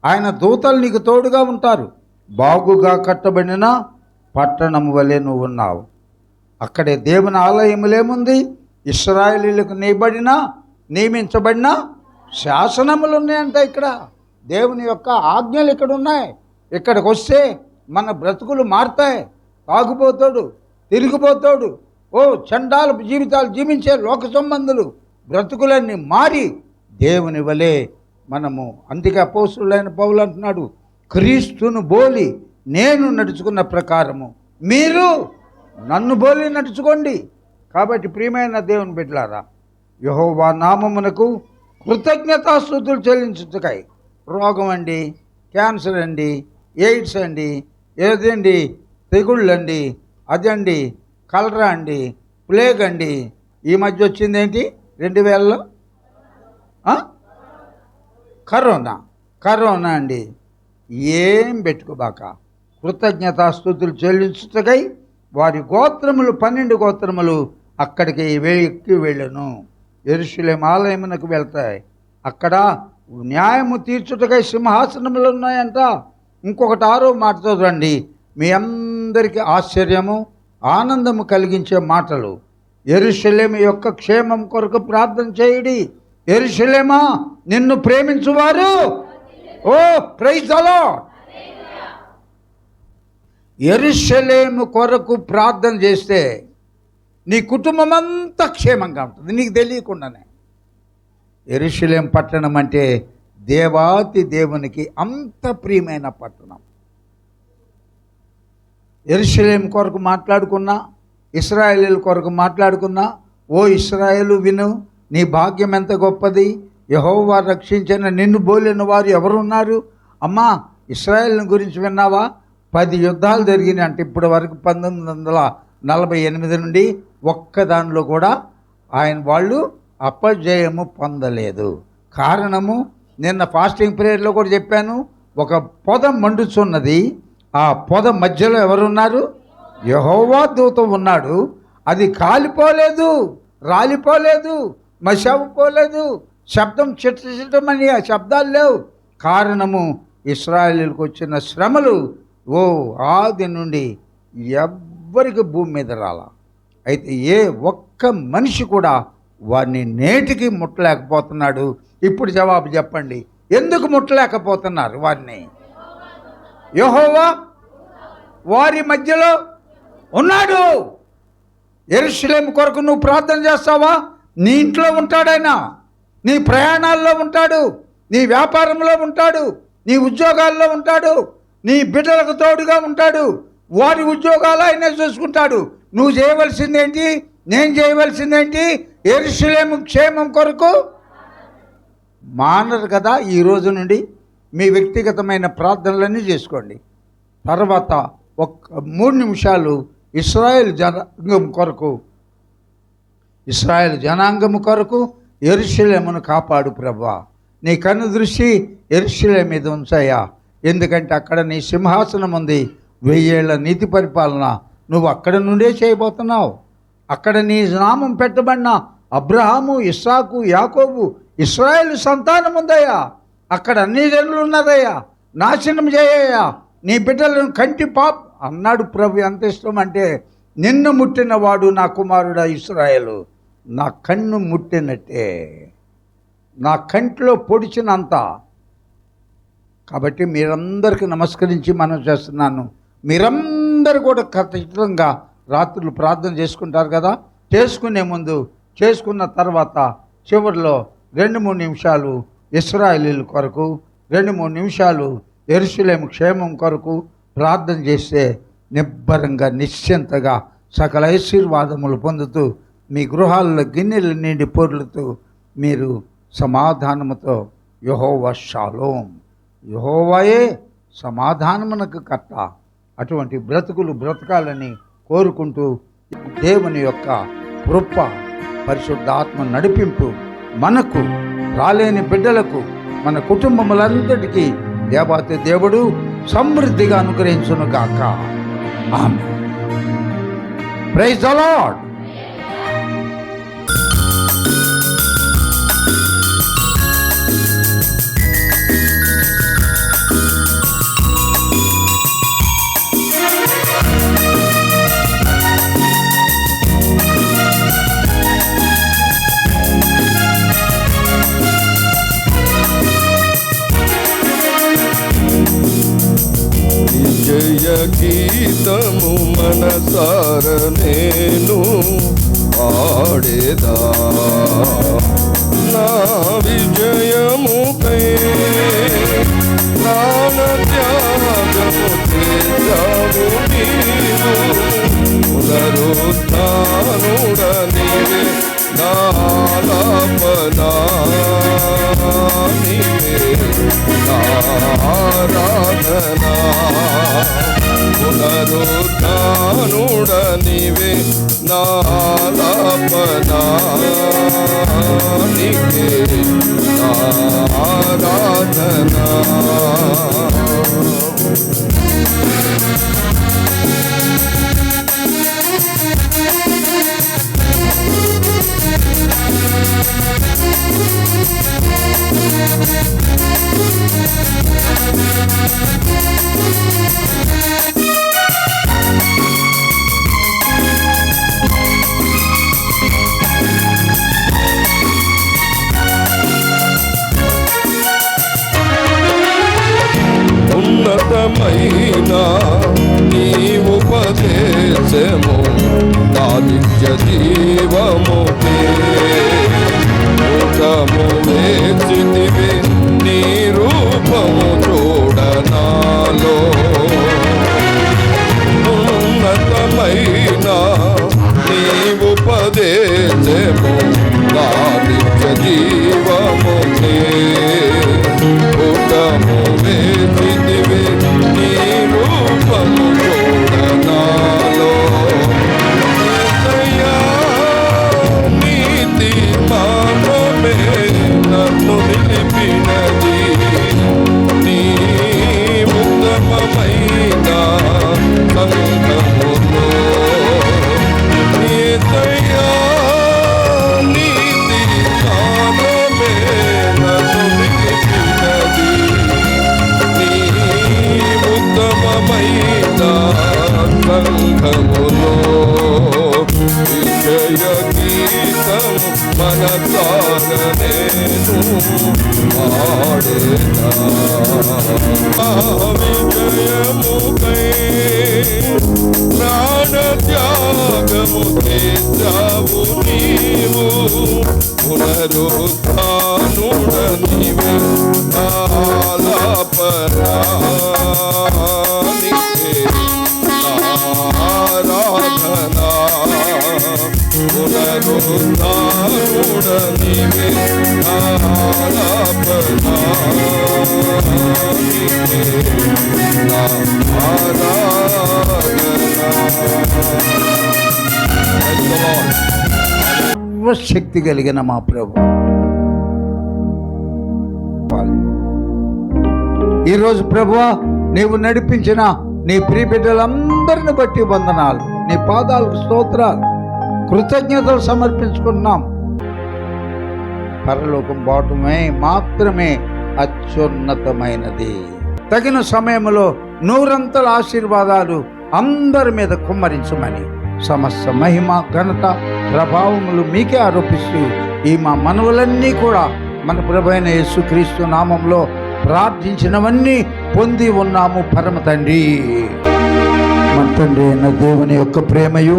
Speaker 1: ఆయన దూతలు నీకు తోడుగా ఉంటారు. బాగుగా కట్టబడిన పట్టణము వలె నువ్వు ఉన్నావు. అక్కడే దేవుని ఆలయములేముంది, ఇశ్రాయేలీయులకు నియమించబడిన శాసనములు ఉన్నాయంట. ఇక్కడ దేవుని యొక్క ఆజ్ఞలు ఇక్కడ ఉన్నాయి. ఇక్కడికి వస్తే మన బ్రతుకులు మారుతాయి. తాగుపోతాడు, తిరిగిపోతాడు, చండాల జీవితాలు జీవించే లోక సంబంధులు బ్రతుకులన్నీ మారి దేవుని వలె మనము, అందుకే అపోస్తులైన పౌలు అంటున్నాడు, క్రీస్తును బోలి నేను నడుచుకున్న ప్రకారము మీరు నన్ను బోలి నడుచుకోండి. కాబట్టి ప్రియమైన దేవుని బిడ్డలారా, యెహోవా నామమునకు కృతజ్ఞతాస్తుతులు చెల్లించుటకై రోగం అండి, క్యాన్సర్ అండి, ఎయిడ్స్ అండి, ఏదండి, తెగుళ్ళండి, అదండి, కలరా అండి, ప్లేగ్ అండి, ఈ మధ్య వచ్చిందేంటి 2000లో కరోనా అండి. ఏం పెట్టుకోబాక కృతజ్ఞతాస్తుతులు చెల్లించుటకై వారి గోత్రములు 12 గోత్రములు అక్కడికి ఎక్కి వెళ్ళను. యెరూషలేము ఆలయమునకు వెళ్తాయి. అక్కడ న్యాయము తీర్చుటకై సింహాసనములు ఉన్నాయంట. ఇంకొకటి 6వ మాటతో రండి. మీ అందరికీ ఆశ్చర్యము ఆనందము కలిగించే మాటలు. యెరూషలేము యొక్క క్షేమం కొరకు ప్రార్థన చేయుడి. యెరూషలేమా, నిన్ను ప్రేమించువారు, ఓ ప్రైజ్ ది లార్డ్, యెరూషలేము కొరకు ప్రార్థన చేస్తే నీ కుటుంబం అంతా క్షేమంగా ఉంటుంది, నీకు తెలియకుండానే. యెరూషలేం పట్టణం అంటే దేవాతి దేవునికి అంత ప్రియమైన పట్టణం. యెరూషలేం కొరకు మాట్లాడుకున్నా, ఇశ్రాయేలీల కొరకు మాట్లాడుకున్నా, ఓ ఇశ్రాయేలు విను, నీ భాగ్యం ఎంత గొప్పది. యెహోవా రక్షించిన నిన్ను బోలిన వారు ఎవరున్నారు? అమ్మా, ఇశ్రాయేల్ గురించి విన్నావా? 10 యుద్ధాలు జరిగినాయి అంటే ఇప్పటి వరకు 1948 నుండి ఒక్కదానిలో కూడా వాళ్ళు అపజయము పొందలేదు. కారణము నిన్న ఫాస్టింగ్ ప్రేయర్లో కూడా చెప్పాను. ఒక పొద మండుచున్నది, ఆ పొద మధ్యలో ఎవరున్నారు? యెహోవా దూత ఉన్నాడు. అది కాలిపోలేదు, రాలిపోలేదు, మసకపోలేదు, శబ్దం చిట్టమని ఆ శబ్దాలు లేవు. కారణము ఇశ్రాయేలుకు వచ్చిన శ్రమలు ఆది నుండి ఎవ్వరికి భూమి మీద రాల. అయితే ఏ ఒక్క మనిషి కూడా వారిని నేటికి ముట్టలేకపోతున్నాడు. ఇప్పుడు జవాబు చెప్పండి, ఎందుకు ముట్టలేకపోతున్నారు వారిని? యెహోవా వారి మధ్యలో ఉన్నాడు. యెరూషలేము కొరకు నువ్వు ప్రార్థన చేస్తావా? నీ ఇంట్లో ఉంటాడైనా, నీ ప్రయాణాల్లో ఉంటాడు, నీ వ్యాపారంలో ఉంటాడు, నీ ఉద్యోగాల్లో ఉంటాడు, నీ బిడ్డలకు తోడుగా ఉంటాడు. వారి ఉద్యోగాలు ఆయనే చూసుకుంటాడు. నువ్వు చేయవలసిందేంటి? నేను చేయవలసిందేంటి? యెరూషలేము క్షేమం కొరకు మానరు కదా. ఈ రోజు నుండి మీ వ్యక్తిగతమైన ప్రార్థనలన్నీ చేసుకోండి. తర్వాత 3 నిమిషాలు ఇశ్రాయేల్ జనాంగము కొరకు యెరూషలేమును కాపాడు ప్రభువా. నీ కన్ను దృష్టి యెరూషలేము మీద ఉంచాయా. ఎందుకంటే అక్కడ నీ సింహాసనం ఉంది. 1000 ఏళ్ల నీతి పరిపాలన నువ్వు అక్కడ నుండే చేయబోతున్నావు. అక్కడ నీ నామం పెట్టబడిన అబ్రహాము, ఇస్సాకు, యాకోబు, ఇశ్రాయేలు సంతానం ఉందయ్యా. అక్కడ అన్ని జనులు ఉన్నారయ్యా. నాశనం చేయయ్యా నీ బిడ్డలను కంటి పాప్ అన్నాడు ప్రభు. ఎంత ఇష్టం అంటే, నిన్ను ముట్టినవాడు నా కుమారుడా ఇశ్రాయేలు, నా కన్ను ముట్టినట్టే, నా కంటిలో పొడిచినంత. కాబట్టి మీరందరికీ నమస్కరించి మనం చేస్తున్నాను. మీరందరూ కూడా ఖచ్చితంగా రాత్రులు ప్రార్థన చేసుకుంటారు కదా. చేసుకునే ముందు, చేసుకున్న తర్వాత చివరిలో 2-3 నిమిషాలు ఇశ్రాయేలీల కొరకు, 2-3 నిమిషాలు యెరూషలేము క్షేమం కొరకు ప్రార్థన చేస్తే నిబ్బరంగా నిశ్చింతగా సకల ఆశీర్వాదములు పొందుతూ మీ గృహాల్లో గిన్నెలు నిండి పొర్లుతూ మీరు సమాధానముతో యెహోవా షాలోం, యెహోవాయే సమాధానమునకు కర్త, అటువంటి బ్రతుకులు బ్రతకాలని కోరుకుంటూ దేవుని యొక్క కృప, పరిశుద్ధాత్మ నడిపింపు మనకు, రాలేని బిడ్డలకు, మన కుటుంబములందరికీ దేవాతి దేవుడు సమృద్ధిగా అనుగ్రహించును గాక. ఆమేన్. Praise the lord.
Speaker 3: విజయ గీతము మనసార నేను పాడేదా, నా విజయముకై ప్రాణ త్యాగము చేశావు నీవు, పునరుత్థానుడ నీవే, నా ఆలాపనా నీవే, నా ఆరాధనా, పునరుత్థానుడ నీవే, నా ఆలాపనా నీకే నా ఆరాధన. ఉన్నతమైన నీ ఉపదేశము నా నిత్య జీవముకే. ముఖము వేచితివి నీ రూపము చూడనాలో. ఉన్నతమైన నీ ఉపదేశము నా నిత్య జీవముకే. ముఖము వేచితివి నీ రూపము చూడనాలో. యేసయ్యా నీతి మార్గమే నన్ను నిలిపినది. నీ ఉత్తమమైన సంఘములో. యేసయ్యా నీతి మార్గమే నన్ను నిలిపినది. నీ ఉత్తమమైన సంఘములో. విజయ గీతం మనసార నేను పాడేనా. విజయముకై ప్రాణ త్యాగము చేశావు నీవు. పునరుత్థానుడ నీవే ఆలాపనానికే ఆరాధన. పునరుత్థానుడ నీవే ఆలాపనానికే
Speaker 1: సర్వశక్తి కలిగిన మా ప్రభు, ఈరోజు ప్రభువా నీవు నడిపించిన నీ ప్రియ బిడ్డలందరిని బట్టి వందనాలు. నీ పాదాలకు స్తోత్రాలు, కృతజ్ఞతలు సమర్పించుకున్నాం. పరలోకం బాటమే మాత్రమే అత్యున్నతమైనది. తగిన సమయంలో నూరంతల ఆశీర్వాదాలు అందరి మీద కుమ్మరించమని సమస్త మహిమ ఘనత ప్రభావములు మీకే ఆరోపిస్తూ ఈ మా మనవులన్నీ కూడా మన ప్రభువైన యేసుక్రీస్తు నామంలో ప్రార్థించినవన్నీ పొంది ఉన్నాము పరమ తండ్రి. మన తండ్రి అయిన దేవుని యొక్క ప్రేమయు,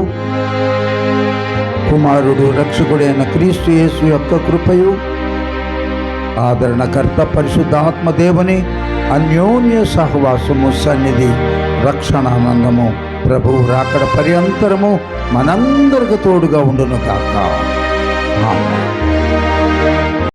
Speaker 1: కుమారుడు రక్షకుడైన క్రీస్తు యేసు యొక్క కృపయు, ఆదరణకర్త పరిశుద్ధాత్మ దేవుని అన్యోన్య సహవాసము, సన్నిధి, రక్షణానందము ప్రభువు రాకడ పర్యంతరము మనందరికి తోడుగా ఉండును గాక. ఆమేన్.